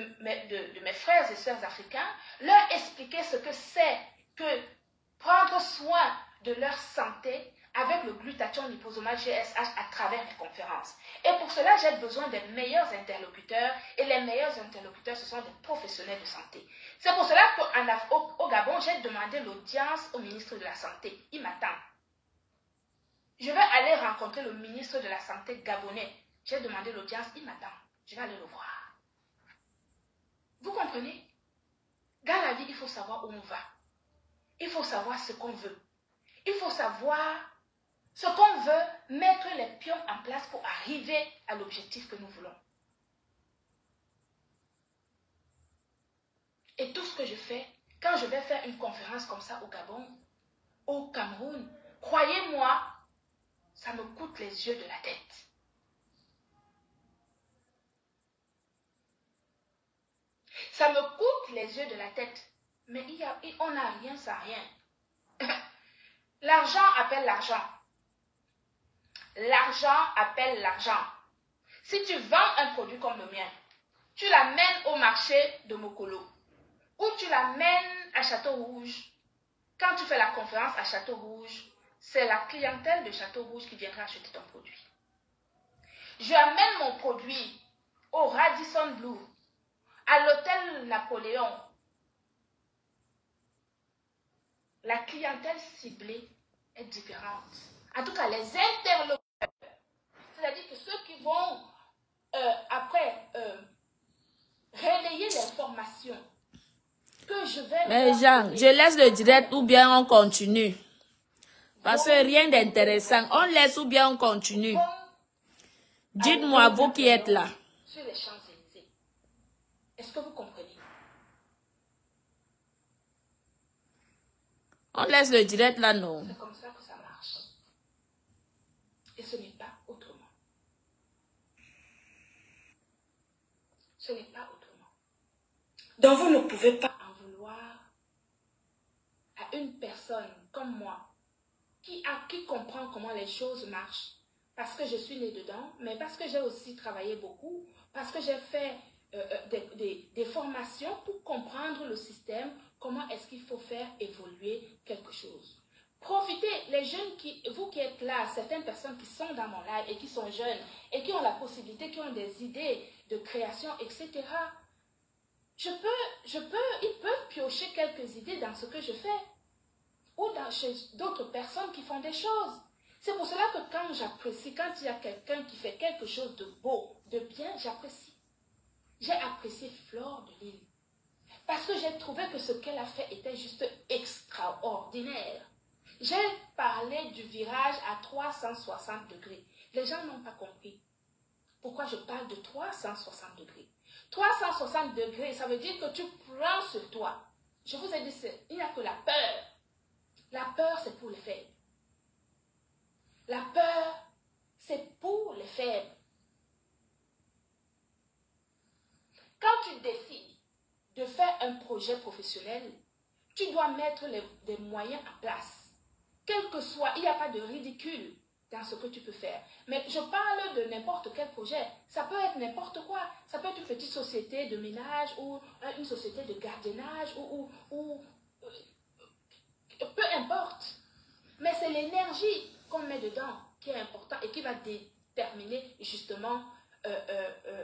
mes frères et sœurs africains, leur expliquer ce que c'est que prendre soin de leur santé avec le glutathion liposomal GSH à travers les conférences. Et pour cela, j'ai besoin des meilleurs interlocuteurs, et les meilleurs interlocuteurs, ce sont des professionnels de santé. C'est pour cela qu'au Gabon, j'ai demandé l'audience au ministre de la Santé. Il m'attend. Je vais aller rencontrer le ministre de la Santé gabonais. J'ai demandé l'audience, il m'attend. Je vais aller le voir. Vous comprenez? Dans la vie, il faut savoir où on va. Il faut savoir ce qu'on veut. Il faut savoir ce qu'on veut, mettre les pions en place pour arriver à l'objectif que nous voulons. Et tout ce que je fais, quand je vais faire une conférence comme ça au Gabon, au Cameroun, croyez-moi, ça me coûte les yeux de la tête. Ça me coûte les yeux de la tête. Mais on n'a rien sans rien. L'argent appelle l'argent. L'argent appelle l'argent. Si tu vends un produit comme le mien, tu l'amènes au marché de Mokolo ou tu l'amènes à Château-Rouge. Quand tu fais la conférence à Château-Rouge, c'est la clientèle de Château-Rouge qui viendra acheter ton produit. Je amène mon produit au Radisson Blu, à l'hôtel Napoléon. La clientèle ciblée est différente. En tout cas, les interlocuteurs, c'est-à-dire que ceux qui vont après relayer l'information que je vais... Mais Jean, je laisse le direct ou bien on continue. Parce que rien d'intéressant. On laisse ou bien on continue. Dites-moi, vous qui êtes là. Sur les Champs-Élysées. Est-ce que vous comprenez? On laisse le direct là, non? C'est comme ça que ça marche. Et ce n'est pas autrement. Ce n'est pas autrement. Donc vous ne pouvez pas en vouloir à une personne comme moi qui comprend comment les choses marchent. Parce que je suis née dedans, mais parce que j'ai aussi travaillé beaucoup, parce que j'ai fait des formations pour comprendre le système, comment est-ce qu'il faut faire évoluer quelque chose. Profitez, les jeunes, vous qui êtes là, certaines personnes qui sont dans mon live et qui sont jeunes et qui ont la possibilité, qui ont des idées de création, etc. Ils peuvent piocher quelques idées dans ce que je fais ou chez d'autres personnes qui font des choses. C'est pour cela que quand j'apprécie, quand il y a quelqu'un qui fait quelque chose de beau, de bien, j'apprécie. J'ai apprécié Fleur de Lille. Parce que j'ai trouvé que ce qu'elle a fait était juste extraordinaire. J'ai parlé du virage à 360 degrés. Les gens n'ont pas compris. Pourquoi je parle de 360 degrés? 360 degrés, ça veut dire que tu prends sur toi. Je vous ai dit, il n'y a que la peur. La peur, c'est pour les faibles. La peur, c'est pour les faibles. Quand tu décides de faire un projet professionnel, tu dois mettre des moyens en place. Quel que soit, il n'y a pas de ridicule dans ce que tu peux faire. Mais je parle de n'importe quel projet. Ça peut être n'importe quoi. Ça peut être une petite société de ménage ou une société de gardiennage ou peu importe. Mais c'est l'énergie qu'on met dedans qui est importante et qui va déterminer justement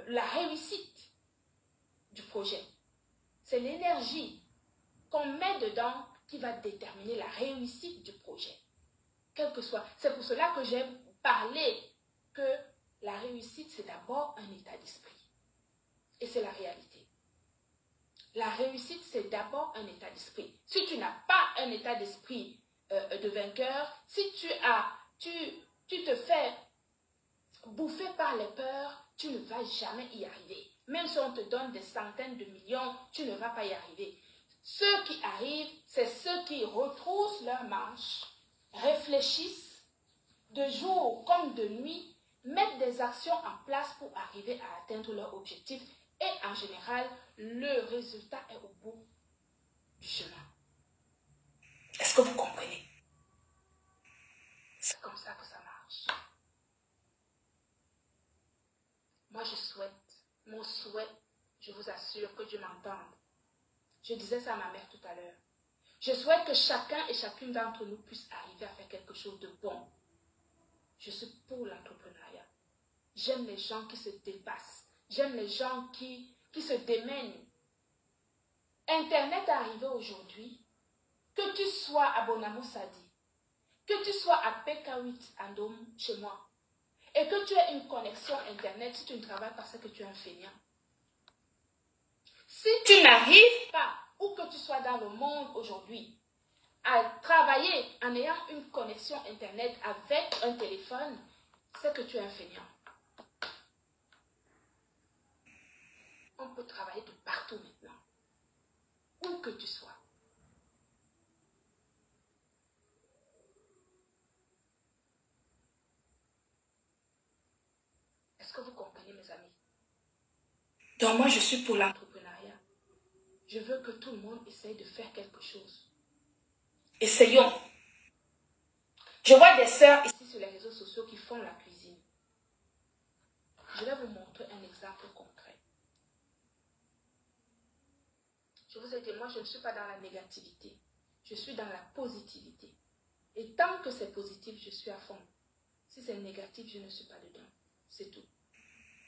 la réussite du projet. C'est l'énergie qu'on met dedans qui va déterminer la réussite du projet. Quel que soit. C'est pour cela que j'aime parler que la réussite, c'est d'abord un état d'esprit. Et c'est la réalité. La réussite, c'est d'abord un état d'esprit. Si tu n'as pas un état d'esprit de vainqueur, si tu te fais bouffer par les peurs, tu ne vas jamais y arriver. Même si on te donne des centaines de millions, tu ne vas pas y arriver. Ceux qui arrivent, c'est ceux qui retroussent leurs manches, réfléchissent de jour comme de nuit, mettent des actions en place pour arriver à atteindre leur objectif et en général, le résultat est au bout du chemin. Est-ce que vous comprenez? C'est comme ça que ça marche. Moi, je souhaite, mon souhait, je vous assure que Dieu m'entende. Je disais ça à ma mère tout à l'heure. Je souhaite que chacun et chacune d'entre nous puisse arriver à faire quelque chose de bon. Je suis pour l'entrepreneuriat. J'aime les gens qui se dépassent. J'aime les gens qui se démènent. Internet est arrivé aujourd'hui. Que tu sois à Bonamo Sadi, que tu sois à PK8 Andom chez moi, et que tu aies une connexion Internet, si tu ne travailles pas, c'est que tu es un feignant. Si tu n'arrives pas, où que tu sois dans le monde aujourd'hui, à travailler en ayant une connexion Internet avec un téléphone, c'est que tu es un feignant. On peut travailler de partout maintenant, où que tu sois. Est-ce que vous comprenez, mes amis? Donc moi, je suis pour l'entrepreneuriat. Je veux que tout le monde essaye de faire quelque chose. Essayons. Je vois des sœurs ici sur les réseaux sociaux qui font la cuisine. Je vais vous montrer un exemple concret. Je vous ai dit, moi, je ne suis pas dans la négativité. Je suis dans la positivité. Et tant que c'est positif, je suis à fond. Si c'est négatif, je ne suis pas dedans. C'est tout.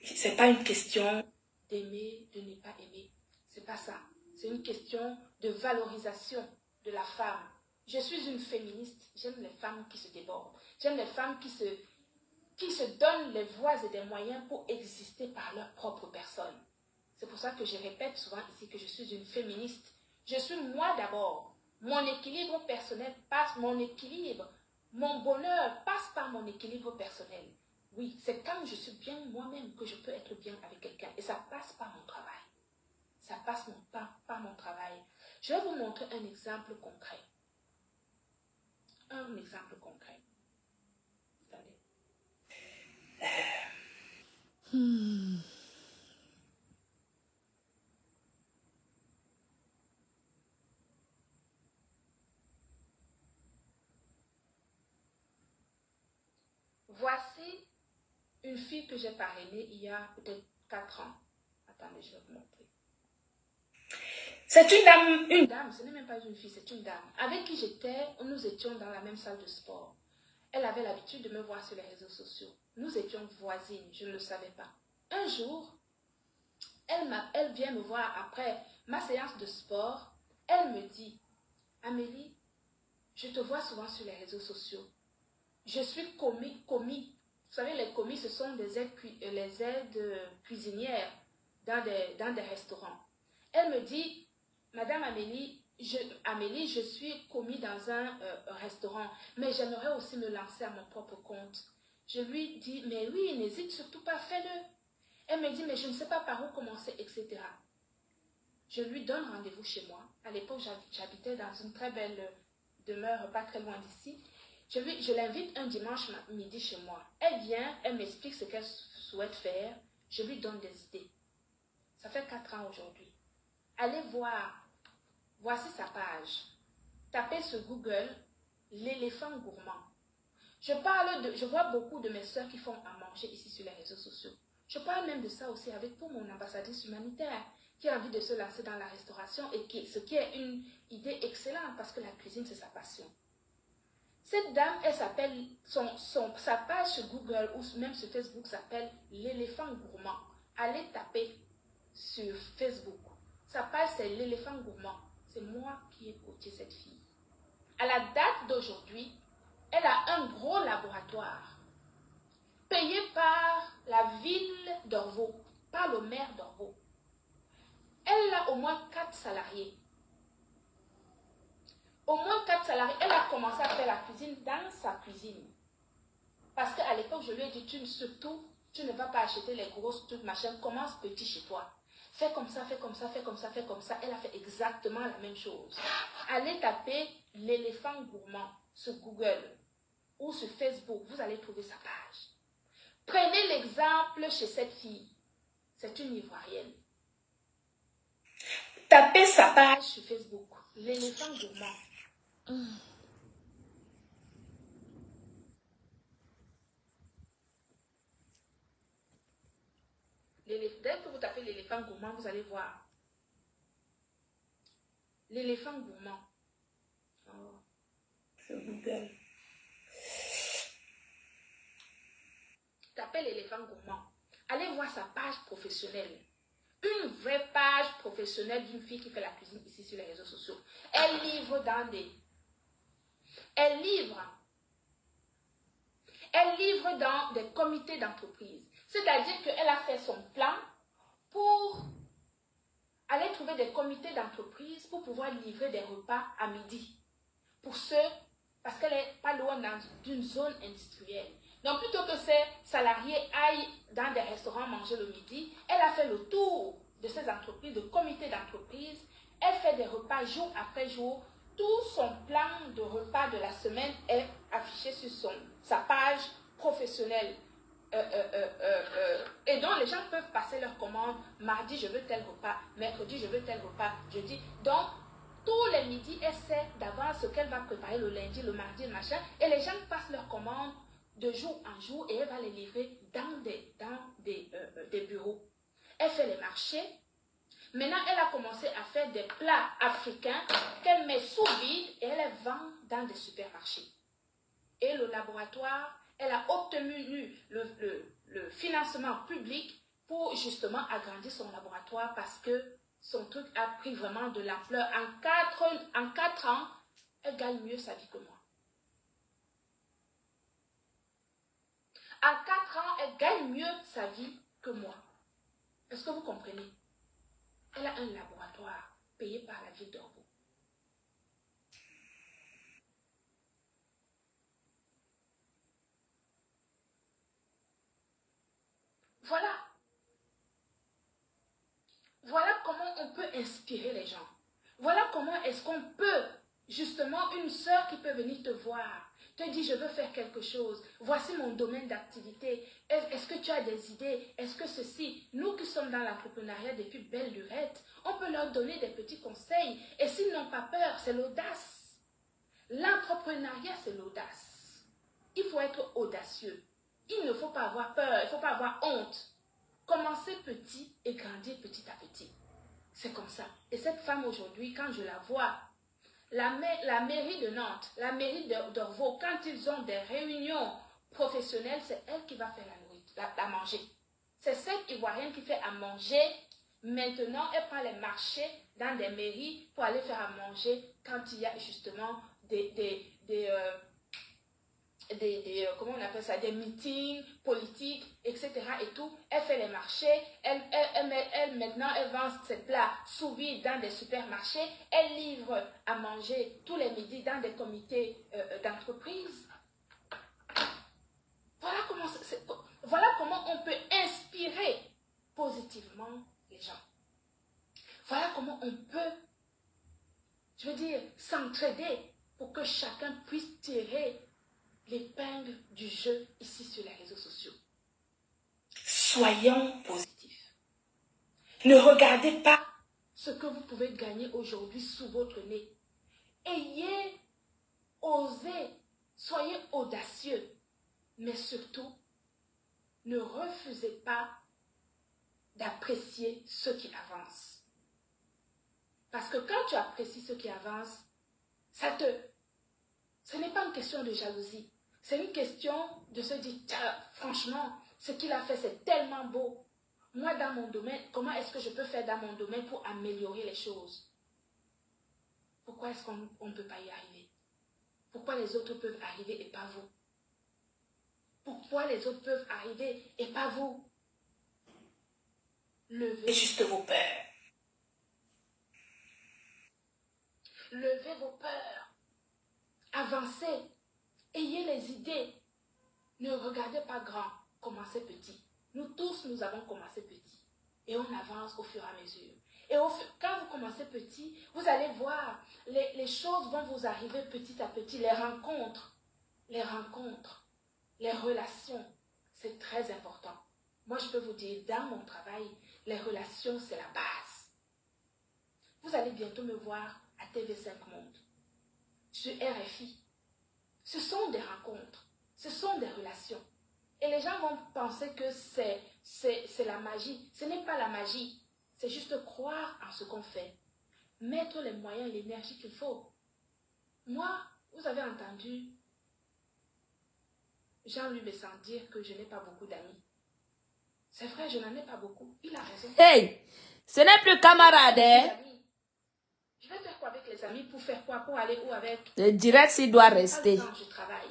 Ce n'est pas une question d'aimer, de ne pas aimer. Ce n'est pas ça. C'est une question de valorisation de la femme. Je suis une féministe. J'aime les femmes qui se débordent. J'aime les femmes qui se donnent les voies et des moyens pour exister par leur propre personne. C'est pour ça que je répète souvent ici que je suis une féministe. Je suis moi d'abord. Mon équilibre personnel passe, mon bonheur passe par mon équilibre personnel. Oui, c'est quand je suis bien moi-même que je peux être bien avec quelqu'un. Et ça passe par mon travail. Ça passe par mon travail. Je vais vous montrer un exemple concret. Un exemple concret. Attendez. Voici une fille que j'ai parrainée il y a peut-être 4 ans. Attendez, je vais vous montrer. C'est une dame, ce n'est même pas une fille, c'est une dame. Avec qui nous étions dans la même salle de sport. Elle avait l'habitude de me voir sur les réseaux sociaux. Nous étions voisines, je ne le savais pas. Un jour, elle vient me voir après ma séance de sport. Elle me dit, Amélie, je te vois souvent sur les réseaux sociaux. je suis commis. Vous savez, les commis, ce sont les aides cuisinières dans des restaurants. Elle me dit, Madame Amélie, je suis commis dans un restaurant, mais j'aimerais aussi me lancer à mon propre compte. Je lui dis, mais oui, n'hésite surtout pas, fais-le. Elle me dit, mais je ne sais pas par où commencer, etc. Je lui donne rendez-vous chez moi. À l'époque, j'habitais dans une très belle demeure, pas très loin d'ici. Je l'invite un dimanche midi chez moi. Elle vient, elle m'explique ce qu'elle souhaite faire. Je lui donne des idées. Ça fait 4 ans aujourd'hui. Allez voir. Voici sa page. Tapez sur Google l'éléphant gourmand. Je vois beaucoup de mes soeurs qui font à manger ici sur les réseaux sociaux. Je parle même de ça aussi avec pour mon ambassadrice humanitaire qui a envie de se lancer dans la restauration et ce qui est une idée excellente parce que la cuisine c'est sa passion. Cette dame, elle s'appelle, sa page sur Google ou même sur Facebook s'appelle l'éléphant gourmand. Allez taper sur Facebook. Sa page c'est l'éléphant gourmand. C'est moi qui ai coaché cette fille. À la date d'aujourd'hui, elle a un gros laboratoire payé par la ville d'Orvaux, par le maire d'Orvaux. Elle a au moins 4 salariés. Au moins 4 salariés. Elle a commencé à faire la cuisine dans sa cuisine. Parce qu'à l'époque, je lui ai dit, tu ne vas pas acheter les grosses trucs, machin, commence petit chez toi. Fais comme ça, fais comme ça, fais comme ça, fais comme ça. Elle a fait exactement la même chose. Allez taper l'éléphant gourmand sur Google ou sur Facebook. Vous allez trouver sa page. Prenez l'exemple chez cette fille. C'est une Ivoirienne. Tapez sa page sur Facebook. L'éléphant gourmand. Dès que vous tapez l'éléphant gourmand, vous allez voir. L'éléphant gourmand. Oh, sur Google. Tapez l'éléphant gourmand. Allez voir sa page professionnelle. Une vraie page professionnelle d'une fille qui fait la cuisine ici sur les réseaux sociaux. Elle livre dans des... Elle livre dans des comités d'entreprise. C'est-à-dire qu'elle a fait son plan pour aller trouver des comités d'entreprise pour pouvoir livrer des repas à midi. Pour ceux, parce qu'elle n'est pas loin d'une zone industrielle. Donc plutôt que ces salariés aillent dans des restaurants manger le midi, elle a fait le tour de ces entreprises, de comités d'entreprise. Elle fait des repas jour après jour. Tout son plan de repas de la semaine est affiché sur sa page professionnelle. Et donc les gens peuvent passer leurs commandes. Mardi je veux tel repas, mercredi je veux tel repas, jeudi. Donc tous les midis elle sait d'avance ce qu'elle va préparer le lundi, le mardi, le machin. Et les gens passent leurs commandes de jour en jour et elle va les livrer dans des bureaux. Elle fait les marchés. Maintenant elle a commencé à faire des plats africains qu'elle met sous vide et elle les vend dans des supermarchés. Et le laboratoire, elle a obtenu le financement public pour justement agrandir son laboratoire parce que son truc a pris vraiment de l'ampleur. En 4 ans, elle gagne mieux sa vie que moi. En 4 ans, elle gagne mieux sa vie que moi. Est-ce que vous comprenez? Elle a un laboratoire payé par la ville d'Orvaux. Voilà. Voilà comment on peut inspirer les gens. Voilà comment est-ce qu'on peut, justement, une sœur qui peut venir te voir, te dit je veux faire quelque chose, voici mon domaine d'activité, est-ce que tu as des idées, est-ce que ceci, nous qui sommes dans l'entrepreneuriat depuis belle lurette, on peut leur donner des petits conseils et s'ils n'ont pas peur, c'est l'audace. L'entrepreneuriat, c'est l'audace. Il faut être audacieux. Il ne faut pas avoir peur, il ne faut pas avoir honte. Commencer petit et grandir petit à petit. C'est comme ça. Et cette femme aujourd'hui, quand je la vois, la mairie de Nantes, la mairie d'Orvaux, quand ils ont des réunions professionnelles, c'est elle qui va faire la nourriture, la manger. C'est cette Ivoirienne qui fait à manger. Maintenant, elle prend les marchés dans des mairies pour aller faire à manger quand il y a justement comment on appelle ça, des meetings politiques, etc. et tout. Elle fait les marchés, maintenant, elle vend ses plats sous vide dans des supermarchés, elle livre à manger tous les midis dans des comités d'entreprise. Voilà comment on peut inspirer positivement les gens. Voilà comment on peut, je veux dire, s'entraider pour que chacun puisse tirer l'épingle du jeu ici sur les réseaux sociaux. Soyons positifs. Ne regardez pas ce que vous pouvez gagner aujourd'hui sous votre nez. Osez, soyez audacieux, mais surtout, ne refusez pas d'apprécier ceux qui avancent. Parce que quand tu apprécies ceux qui avancent, ce n'est pas une question de jalousie. C'est une question de se dire, franchement, ce qu'il a fait, c'est tellement beau. Moi, dans mon domaine, comment est-ce que je peux faire dans mon domaine pour améliorer les choses? Pourquoi est-ce qu'on ne peut pas y arriver? Pourquoi les autres peuvent arriver et pas vous? Pourquoi les autres peuvent arriver et pas vous? Levez juste vos peurs. Levez vos peurs. Avancez. Ayez les idées. Ne regardez pas grand. Commencez petit. Nous tous, nous avons commencé petit. Et on avance au fur et à mesure. Et quand vous commencez petit, vous allez voir, les choses vont vous arriver petit à petit. Les rencontres, les relations, c'est très important. Moi, je peux vous dire, dans mon travail, les relations, c'est la base. Vous allez bientôt me voir à TV5 Monde, sur RFI. Ce sont des rencontres, ce sont des relations. Et les gens vont penser que c'est la magie. Ce n'est pas la magie, c'est juste croire en ce qu'on fait. Mettre les moyens, l'énergie qu'il faut. Moi, vous avez entendu Jean-Louis Besson dire que je n'ai pas beaucoup d'amis. C'est vrai, je n'en ai pas beaucoup. Il a raison. Hey, ce n'est plus camarade, hein? Je vais faire quoi avec les amis? Pour faire quoi? Pour aller où avec? Le direct, il doit rester. Je travaille.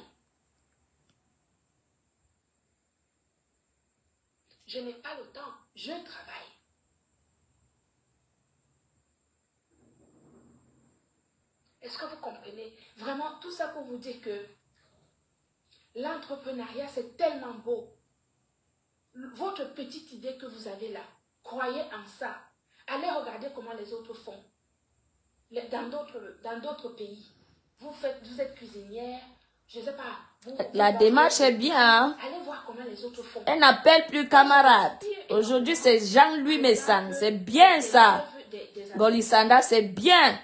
Je n'ai pas le temps. Je travaille. Est-ce que vous comprenez? Vraiment, tout ça pour vous dire que l'entrepreneuriat, c'est tellement beau. Votre petite idée que vous avez là, croyez en ça. Allez regarder comment les autres font. Dans d'autres pays, vous êtes cuisinière, je ne sais pas. La démarche est bien. Hein? Allez voir comment les autres font. Elle n'appelle plus camarade. Aujourd'hui, c'est Jean-Louis Messan. C'est bien ça. Golisanda, c'est bien.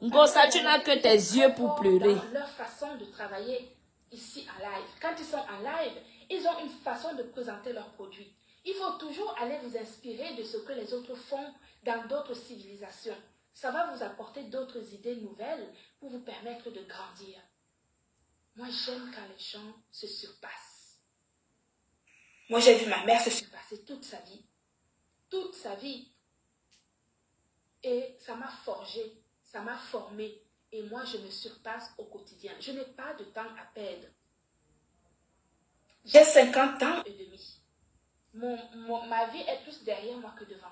Ngosa, tu n'as que tes yeux pour pleurer. Leur façon de travailler ici en live. Quand ils sont en live, ils ont une façon de présenter leurs produits. Il faut toujours aller vous inspirer de ce que les autres font dans d'autres civilisations. Ça va vous apporter d'autres idées nouvelles pour vous permettre de grandir. Moi, j'aime quand les gens se surpassent. Moi, j'ai vu ma mère se surpasser toute sa vie. Toute sa vie. Et ça m'a forgé, ça m'a formé. Et moi, je me surpasse au quotidien. Je n'ai pas de temps à perdre. J'ai 50 ans et demi. Ma vie est plus derrière moi que devant.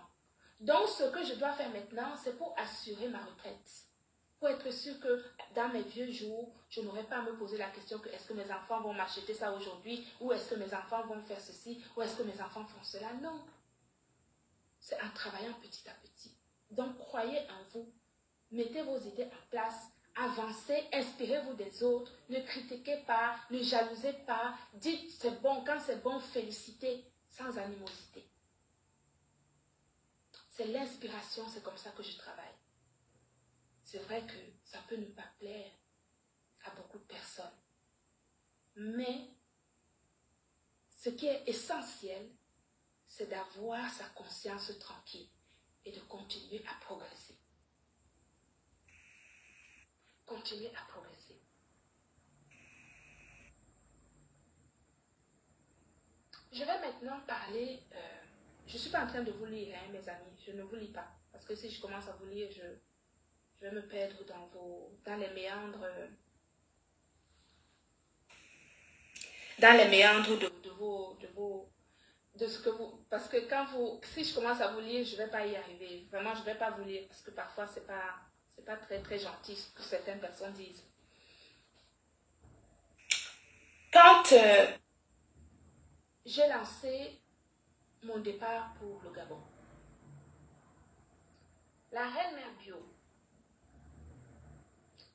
Donc, ce que je dois faire maintenant, c'est pour assurer ma retraite. Pour être sûr que dans mes vieux jours, je n'aurai pas à me poser la question que est-ce que mes enfants vont m'acheter ça aujourd'hui, ou est-ce que mes enfants vont faire ceci, ou est-ce que mes enfants font cela. Non. C'est en travaillant petit à petit. Donc, croyez en vous. Mettez vos idées en place. Avancez, inspirez-vous des autres. Ne critiquez pas, ne jalousez pas. Dites c'est bon, quand c'est bon, félicitez, sans animosité. C'est l'inspiration, c'est comme ça que je travaille. C'est vrai que ça peut ne pas plaire à beaucoup de personnes. Mais ce qui est essentiel, c'est d'avoir sa conscience tranquille et de continuer à progresser. Continuer à progresser. Je vais maintenant parler... je ne suis pas en train de vous lire, hein, mes amis. Je ne vous lis pas. Parce que si je commence à vous lire, je vais me perdre dans les méandres dans les méandres de ce que vous... Parce que si je commence à vous lire, je ne vais pas y arriver. Vraiment, je ne vais pas vous lire parce que parfois, c'est pas très, très gentil ce que certaines personnes disent. Quand j'ai lancé mon départ pour le Gabon, la reine Mère Bio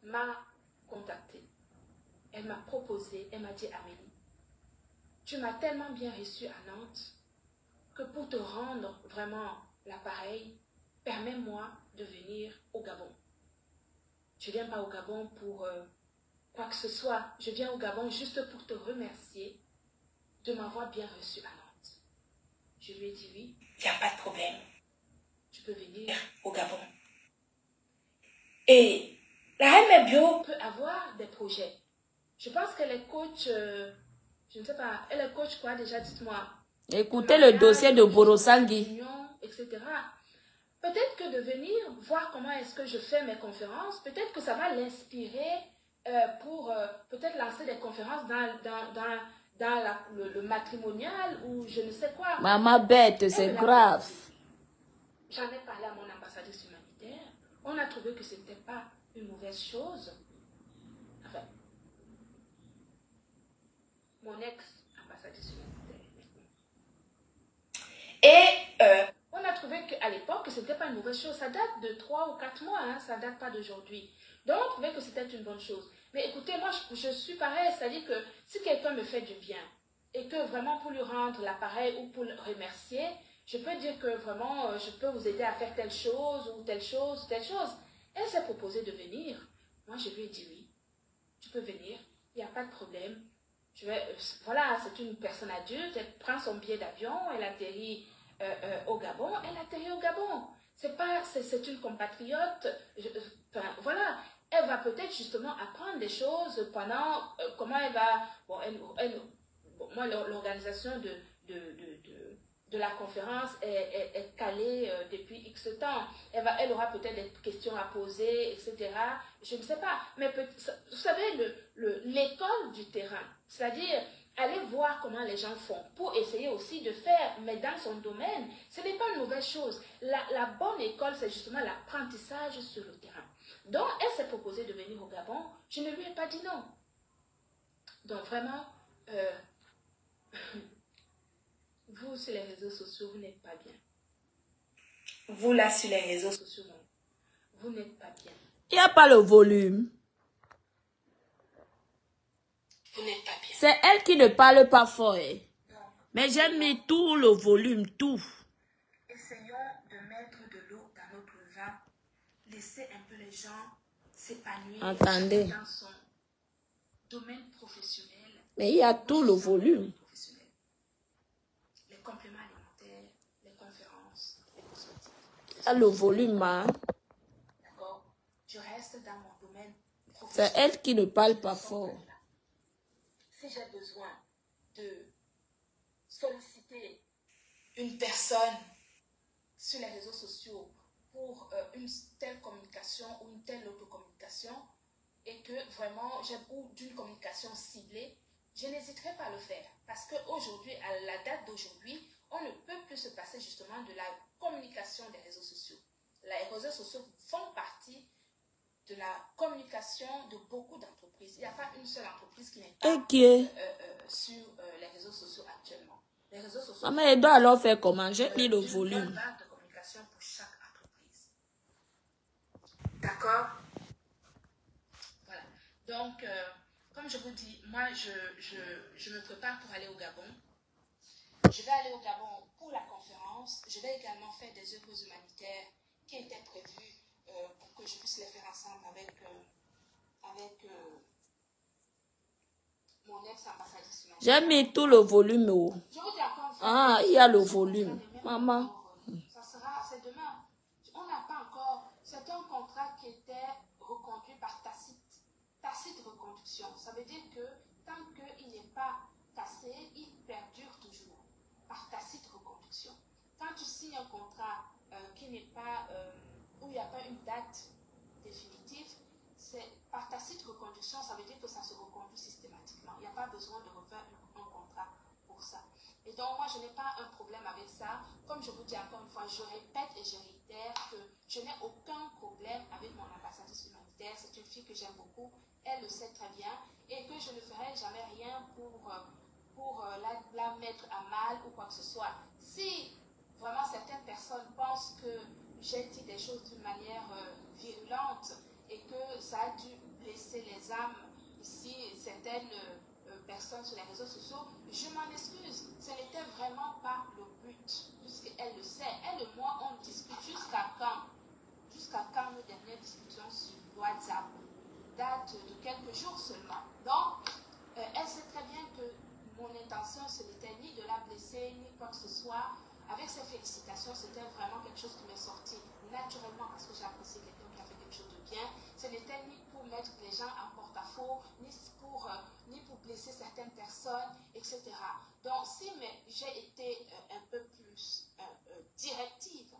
m'a contactée. Elle m'a proposé, elle m'a dit, Amélie, tu m'as tellement bien reçu à Nantes que pour te rendre vraiment l'appareil, permets-moi de venir au Gabon. Je ne viens pas au Gabon pour quoi que ce soit. Je viens au Gabon juste pour te remercier de m'avoir bien reçu à Nantes. Je lui ai dit oui, il n'y a pas de problème. Tu peux venir au Gabon. Et la reine Bio peut avoir des projets. Je pense qu'elle est coach, je ne sais pas, elle est coach quoi déjà, dites-moi. Écoutez le dossier de Borosangui. Etc. Peut-être que de venir voir comment est-ce que je fais mes conférences, peut-être que ça va l'inspirer pour peut-être lancer des conférences dans le matrimonial ou je ne sais quoi. Maman bête, c'est grave. J'en ai parlé à mon ambassadrice humanitaire. On a trouvé que ce n'était pas une mauvaise chose. Enfin, mon ex-ambassadrice humanitaire. Et on a trouvé qu'à l'époque, que ce n'était pas une mauvaise chose. Ça date de 3 ou 4 mois, hein, ça ne date pas d'aujourd'hui. Donc on trouvait que c'était une bonne chose. Mais écoutez, moi je suis pareil, c'est-à-dire que si quelqu'un me fait du bien et que vraiment pour lui rendre l'appareil ou pour le remercier, je peux dire que vraiment je peux vous aider à faire telle chose ou telle chose ou telle chose. Elle s'est proposée de venir. Moi je lui ai dit oui, tu peux venir, il n'y a pas de problème. Voilà, c'est une personne adulte, elle prend son billet d'avion, elle atterrit au Gabon, elle atterrit au Gabon. C'est une compatriote, voilà, elle va peut-être justement apprendre des choses pendant, comment elle va, bon, moi l'organisation de la conférence est calée depuis X temps. Elle aura peut-être des questions à poser, etc. Je ne sais pas. Mais vous savez, l'école du terrain, c'est-à-dire aller voir comment les gens font pour essayer aussi de faire, mais dans son domaine, ce n'est pas une mauvaise chose. La bonne école, c'est justement l'apprentissage sur le terrain. Donc, elle s'est proposée de venir au Gabon. Je ne lui ai pas dit non. Donc, vraiment... vous, sur les réseaux sociaux, vous n'êtes pas bien. Vous, là, sur les réseaux sociaux, non. Vous n'êtes pas bien. Il n'y a pas le volume. Vous n'êtes pas bien. C'est elle qui ne parle pas fort. Eh. Mais j'ai mis tout le volume, tout. Essayons de mettre de l'eau dans notre vin. Laissez un peu les gens s'épanouir dans son domaine professionnel. Mais il y a tout le volume. Compléments alimentaires, les conférences, les cosmétiques. Ah, le volume, hein? D'accord. Je reste dans mon domaine professionnel. C'est elle qui ne parle pas fort. Si j'ai besoin de solliciter une personne sur les réseaux sociaux pour une telle communication ou une telle autre communication et que vraiment j'ai ou d'une communication ciblée, je n'hésiterai pas à le faire. Parce qu'aujourd'hui, à la date d'aujourd'hui, on ne peut plus se passer justement de la communication des réseaux sociaux. Les réseaux sociaux font partie de la communication de beaucoup d'entreprises. Il n'y a pas une seule entreprise qui n'est pas sur les réseaux sociaux actuellement. Les réseaux sociaux... Mais elle doit alors faire comment? J'ai mis le volume. Une barre de communication pour chaque entreprise. D'accord? Voilà. Donc... comme je vous dis, moi, je me prépare pour aller au Gabon. Je vais aller au Gabon pour la conférence. Je vais également faire des œuvres humanitaires qui étaient prévues pour que je puisse les faire ensemble avec mon ex-ambassadrice humanitaire. J'ai mis tout le volume. Oh. Je vous dis encore. Ah, il y a le volume. Maman. C'est demain. On n'a pas encore... C'est un contrat qui était reconduit par Tacite. Tacite reconduction, ça veut dire que tant qu'il n'est pas cassé, il perdure toujours par tacite reconduction. Quand tu signes un contrat qui n'est pas, où il n'y a pas une date définitive, c'est par tacite reconduction, ça veut dire que ça se reconduit systématiquement. Il n'y a pas besoin de refaire un Donc, moi, je n'ai pas un problème avec ça. Comme je vous dis encore une fois, je répète et je réitère que je n'ai aucun problème avec mon ambassadrice humanitaire. C'est une fille que j'aime beaucoup. Elle le sait très bien. Et que je ne ferai jamais rien pour la mettre à mal ou quoi que ce soit. Si vraiment certaines personnes pensent que j'ai dit des choses d'une manière virulente et que ça a dû blesser les âmes ici, certaines personnes sur les réseaux sociaux, je m'en excuse. Ce n'était vraiment pas le but, puisqu'elle le sait. Elle et moi, on discute jusqu'à quand? Jusqu'à quand nos dernières discussions sur WhatsApp datent de quelques jours seulement. Donc, elle sait très bien que mon intention, ce n'était ni de la blesser, ni quoi que ce soit. Avec ses félicitations, c'était vraiment quelque chose qui m'est sorti naturellement parce que j'ai apprécié quelqu'un qui a fait quelque chose de bien. Ce n'était ni pour mettre les gens en porte-à-faux, ni pour blesser certaines personnes, etc. Donc, si j'ai été un peu plus directive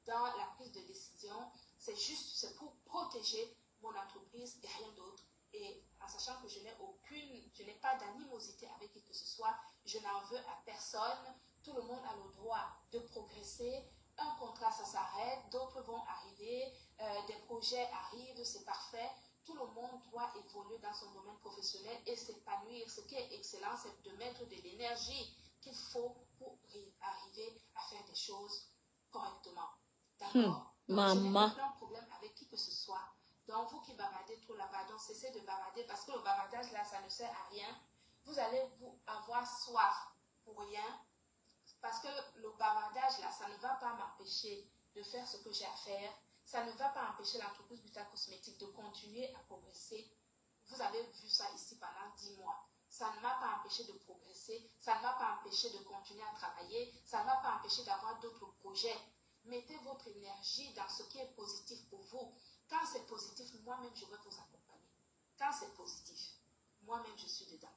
dans la prise de décision, c'est pour protéger mon entreprise et rien d'autre. Et en sachant que je n'ai pas d'animosité avec qui que ce soit, je n'en veux à personne. Tout le monde a le droit de progresser. Un contrat, ça s'arrête, d'autres vont arriver, des projets arrivent, c'est parfait. Tout le monde doit évoluer dans son domaine professionnel et s'épanouir. Ce qui est excellent, c'est de mettre de l'énergie qu'il faut pour arriver à faire des choses correctement. D'accord? Donc, je n'ai aucun problème avec qui que ce soit. Donc, vous qui bavardez trop là-bas, donc cessez de bavarder parce que le bavardage là, ça ne sert à rien. Vous allez avoir soif pour rien parce que le bavardage là, ça ne va pas m'empêcher de faire ce que j'ai à faire. Ça ne va pas empêcher l'entreprise Buta Cosmétique de continuer à progresser. Vous avez vu ça ici pendant 10 mois. Ça ne m'a pas empêché de progresser. Ça ne m'a pas empêché de continuer à travailler. Ça ne m'a pas empêché d'avoir d'autres projets. Mettez votre énergie dans ce qui est positif pour vous. Quand c'est positif, moi-même, je vais vous accompagner. Quand c'est positif, moi-même, je suis dedans.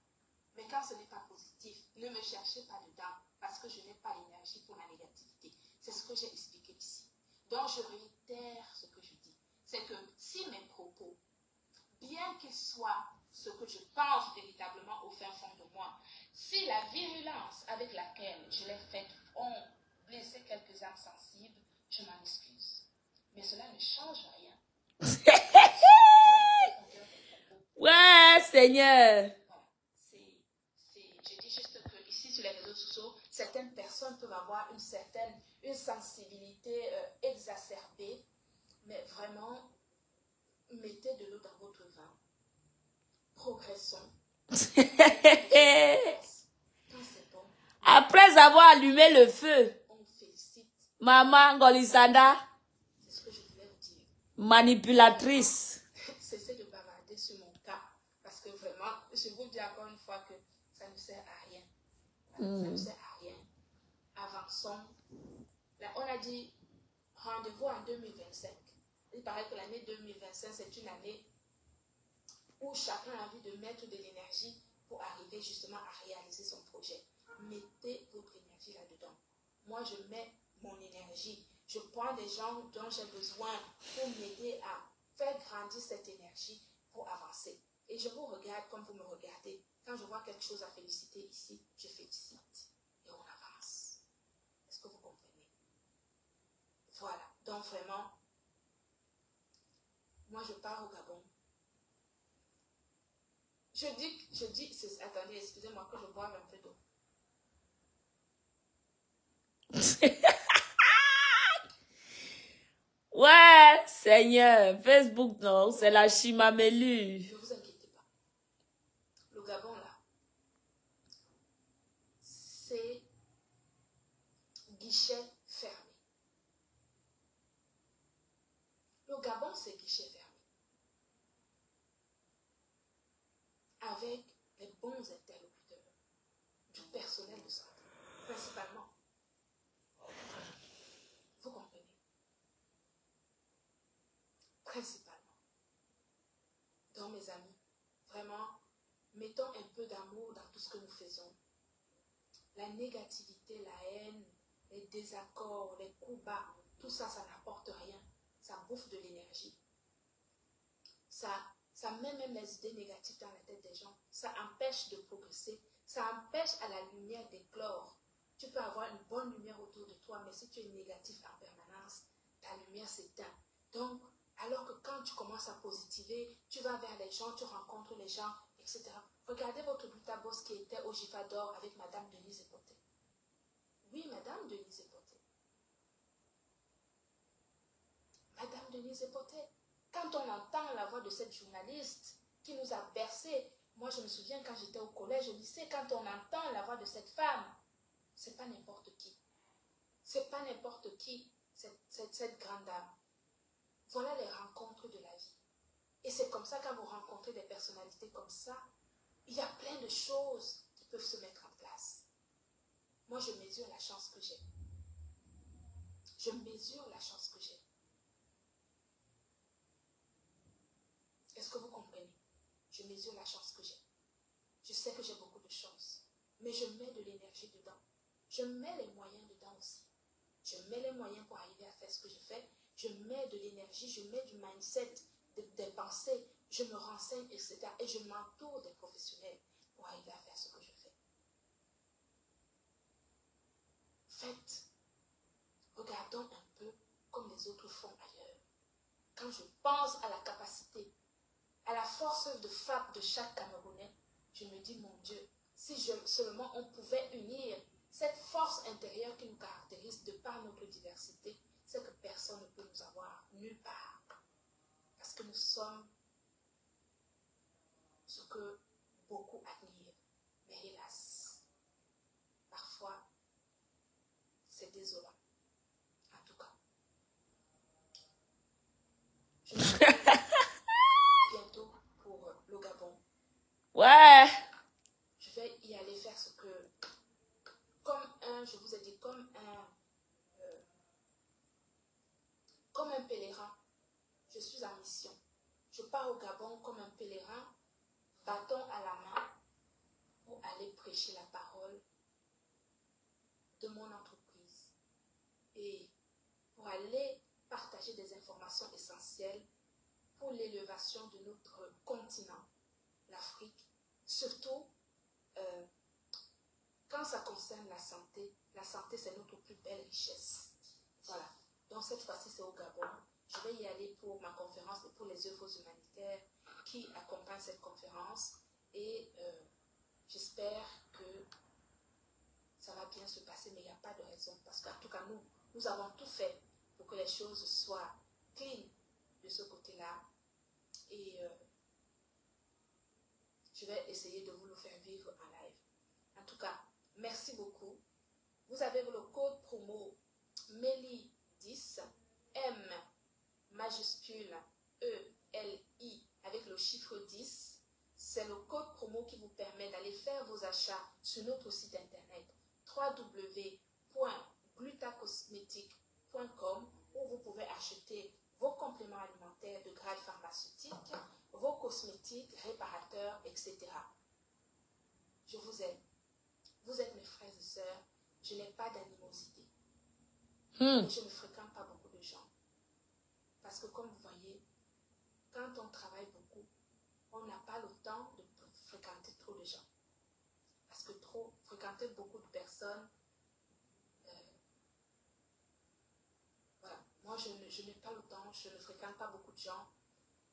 Mais quand ce n'est pas positif, ne me cherchez pas dedans parce que je n'ai pas l'énergie pour la négativité. C'est ce que j'ai expliqué ici. Donc, je réitère ce que je dis. C'est que si mes propos, bien qu'ils soient ce que je pense véritablement au fin fond de moi, si la virulence avec laquelle je l'ai faite ont blessé quelques âmes sensibles, je m'en excuse. Mais cela ne change rien. Ouais, Seigneur. Je dis juste que ici sur les réseaux sociaux, certaines personnes peuvent avoir une sensibilité exacerbée, mais vraiment, mettez de l'eau dans votre vin. Progressons. Après avoir allumé le feu, on félicite. Maman Golisanda, c'est ce que je voulais vous dire. Manipulatrice. Cessez de bavarder sur mon cas, parce que vraiment, je vous dis encore une fois que ça ne sert à rien. Ça ne sert à rien. Avançons. Là, on a dit rendez-vous en 2025. Il paraît que l'année 2025, c'est une année où chacun a envie de mettre de l'énergie pour arriver justement à réaliser son projet. Mettez votre énergie là-dedans. Moi, je mets mon énergie. Je prends des gens dont j'ai besoin pour m'aider à faire grandir cette énergie pour avancer. Et je vous regarde comme vous me regardez. Quand je vois quelque chose à féliciter ici, je félicite. Et on avance. Est-ce que vous comprenez? Voilà. Donc vraiment, moi je pars au Gabon. Je dis, attendez, excusez-moi que je boive un peu d'eau. Ouais, Seigneur, Facebook, non, c'est la chimamelu. Ne vous inquiétez pas. Le Gabon, là, c'est guichet fermé. Le Gabon, c'est guichet fermé. Avec les bons interlocuteurs, du personnel de santé, principalement. Vous comprenez? Principalement. Donc, mes amis, vraiment, mettons un peu d'amour dans tout ce que nous faisons. La négativité, la haine, les désaccords, les coups bas, tout ça, ça n'apporte rien. Ça bouffe de l'énergie. Ça met même les idées négatives dans la tête des gens. Ça empêche de progresser. Ça empêche à la lumière d'éclore. Tu peux avoir une bonne lumière autour de toi, mais si tu es négatif en permanence, ta lumière s'éteint. Donc, alors que quand tu commences à positiver, tu vas vers les gens, tu rencontres les gens, etc. Regardez votre Boss qui était au Gifa d'Or avec Madame Denise Epoté. Oui, Madame Denise Epoté. Madame Denise Epoté. Quand on entend la voix de cette journaliste qui nous a bercés, moi je me souviens quand j'étais au collège, au lycée, quand on entend la voix de cette femme, c'est pas n'importe qui. C'est pas n'importe qui, cette grande dame. Voilà les rencontres de la vie. Et c'est comme ça, quand vous rencontrez des personnalités comme ça, il y a plein de choses qui peuvent se mettre en place. Moi, je mesure la chance que j'ai. Je mesure la chance que j'ai. Est-ce que vous comprenez? Je mesure la chance que j'ai. Je sais que j'ai beaucoup de chance. Mais je mets de l'énergie dedans. Je mets les moyens dedans aussi. Je mets les moyens pour arriver à faire ce que je fais. Je mets de l'énergie, je mets du mindset, des pensées. Je me renseigne, etc. Et je m'entoure des professionnels pour arriver à faire ce que je fais. Faites. Regardons un peu comme les autres font ailleurs. Quand je pense à la capacité, à la force de frappe de chaque Camerounais, je me dis, mon Dieu, si seulement on pouvait unir cette force intérieure qui nous caractérise de par notre diversité, c'est que personne ne peut nous avoir nulle part. Parce que nous sommes ce que beaucoup admirent. Mais hélas, parfois, c'est désolant. En tout cas, je me retrouve bientôt pour le Gabon. Ouais. Je vais y aller faire ce que, comme je vous ai dit, comme un pèlerin, je suis en mission. Je pars au Gabon comme un pèlerin, bâton à la main, pour aller prêcher la parole de mon entreprise et pour aller partager des informations essentielles pour l'élévation de notre continent, l'Afrique, surtout quand ça concerne la santé c'est notre plus belle richesse. Voilà. Donc cette fois-ci c'est au Gabon. Je vais y aller pour ma conférence et pour les œuvres humanitaires qui accompagnent cette conférence et j'espère que ça va bien se passer, mais il n'y a pas de raison parce qu'en tout cas nous avons tout fait pour que les choses soient clean de ce côté-là et je vais essayer de vous le faire vivre en live. En tout cas, merci beaucoup. Vous avez le code promo MELI10, M majuscule E-L-I avec le chiffre 10. C'est le code promo qui vous permet d'aller faire vos achats sur notre site internet www.glutacosmétique.com où vous pouvez acheter vos compléments alimentaires de grade pharmaceutique, vos cosmétiques, réparateurs, etc. Je vous aime. Vous êtes mes frères et sœurs. Je n'ai pas d'animosité. Je ne fréquente pas beaucoup de gens. Parce que comme vous voyez, quand on travaille beaucoup, on n'a pas le temps de fréquenter trop de gens. Parce que fréquenter beaucoup de personnes, voilà. Moi, je n'ai pas le temps, je ne fréquente pas beaucoup de gens.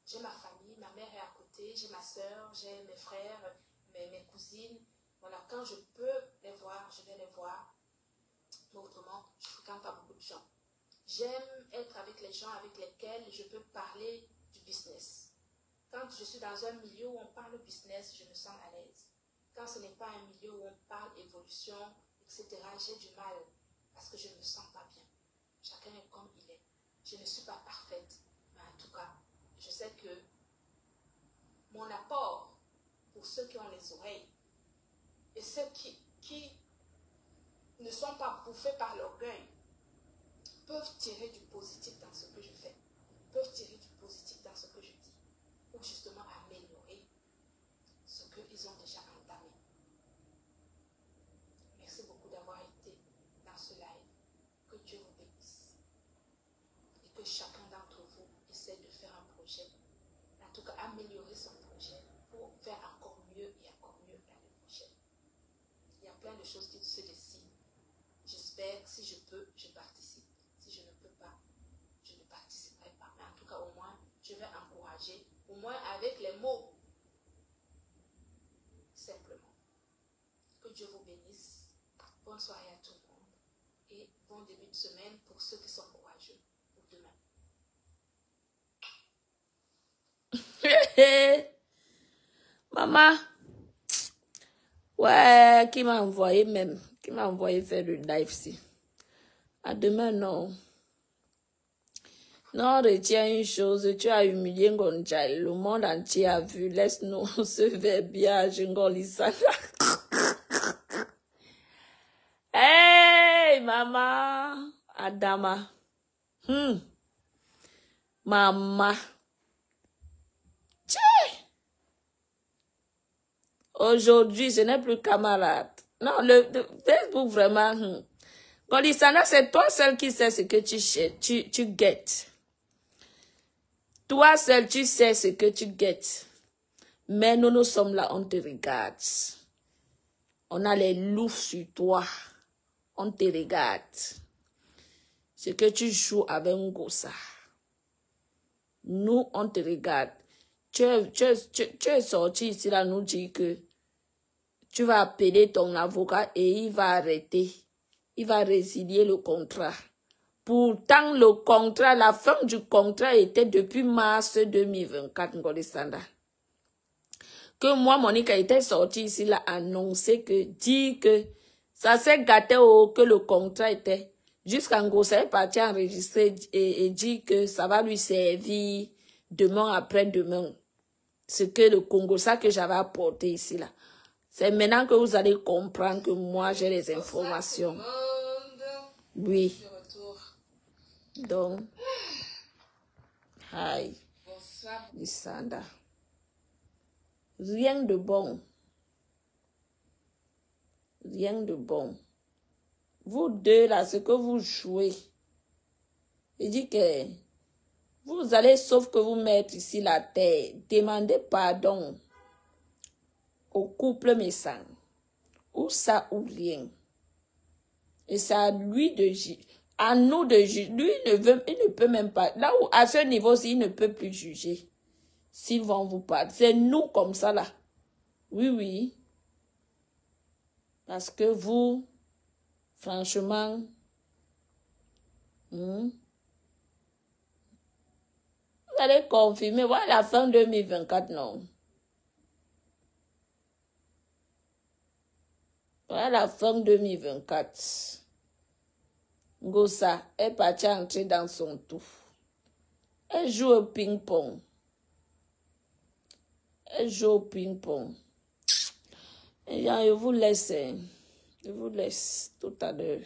J'ai ma famille, ma mère est à côté, j'ai ma soeur, j'ai mes frères, mes cousines. Voilà, quand je peux les voir, je vais les voir. Mais autrement, je ne fréquente pas beaucoup de gens. J'aime être avec les gens avec lesquels je peux parler du business. Quand je suis dans un milieu où on parle business, je me sens à l'aise. Quand ce n'est pas un milieu où on parle évolution, etc., j'ai du mal parce que je ne me sens pas bien. Chacun est comme il est. Je ne suis pas parfaite, mais en tout cas, je sais que mon apport pour ceux qui ont les oreilles et ceux qui ne sont pas bouffés par l'orgueil peuvent tirer du positif dans ce que je fais, peuvent tirer du positif dans ce que je dis, pour justement améliorer ce qu'ils ont déjà entamé. Merci beaucoup d'avoir été dans ce live. Que Dieu vous bénisse. Et que chacun d'entre vous essaie de faire un projet, en tout cas améliorer son projet pour faire encore mieux et encore mieux l'année prochaine. Il y a plein de choses qui se dessinent. Si je peux, je participe. Si je ne peux pas, je ne participerai pas. Mais en tout cas, au moins, je vais encourager, au moins avec les mots. Simplement. Que Dieu vous bénisse. Bonne soirée à tout le monde. Et bon début de semaine pour ceux qui sont courageux. Pour demain. Maman. Ouais, qui m'a envoyé même. Qui m'a envoyé faire le live ici. À demain, non. Non, retiens une chose, tu as humilié Ngonjal. Le monde entier a vu. Laisse-nous se faire bien, Ngolissana. Hey, maman. Adama. Maman. Tchè. Aujourd'hui, ce n'est plus camarade. Non, le Facebook, vraiment. Ngolissana, c'est toi seul qui sais ce que tu guettes. Toi seul, tu sais ce que tu guettes. Mais nous sommes là, on te regarde. On a les loups sur toi. On te regarde. Ce que tu joues avec Ngosa. Nous, on te regarde. Tu es sorti ici là, nous dire que tu vas appeler ton avocat et il va arrêter. Il va résilier le contrat. Pourtant, le contrat, la fin du contrat était depuis mars 2024, Ngolissana. Que moi, Monique était sortie ici, là, annoncé que, dit que, ça s'est gâté que le contrat était, jusqu'à Ngosa est parti enregistrer et dit que ça va lui servir demain après-demain. Ce que le Congo, ça que j'avais apporté ici, là. C'est maintenant que vous allez comprendre que moi, j'ai les informations. Oui. Donc, aïe, Lissanda. Rien de bon. Rien de bon. Vous deux, là, ce que vous jouez, il dit que vous allez, sauf que vous mettre ici la terre, demander pardon au couple méchant. Ou ça ou rien. Et c'est à lui de juger. À nous de juger. Lui, il ne peut même pas. Là où, à ce niveau-ci, il ne peut plus juger. S'ils vont vous parler. C'est nous comme ça, là. Oui, oui. Parce que vous, franchement, vous allez confirmer. Voilà la fin 2024, non. Voilà la fin 2024. Ngosa est partie entrer dans son tout. Elle joue au ping-pong. Elle joue au ping-pong. Et je vous laisse. Je vous laisse tout à l'heure.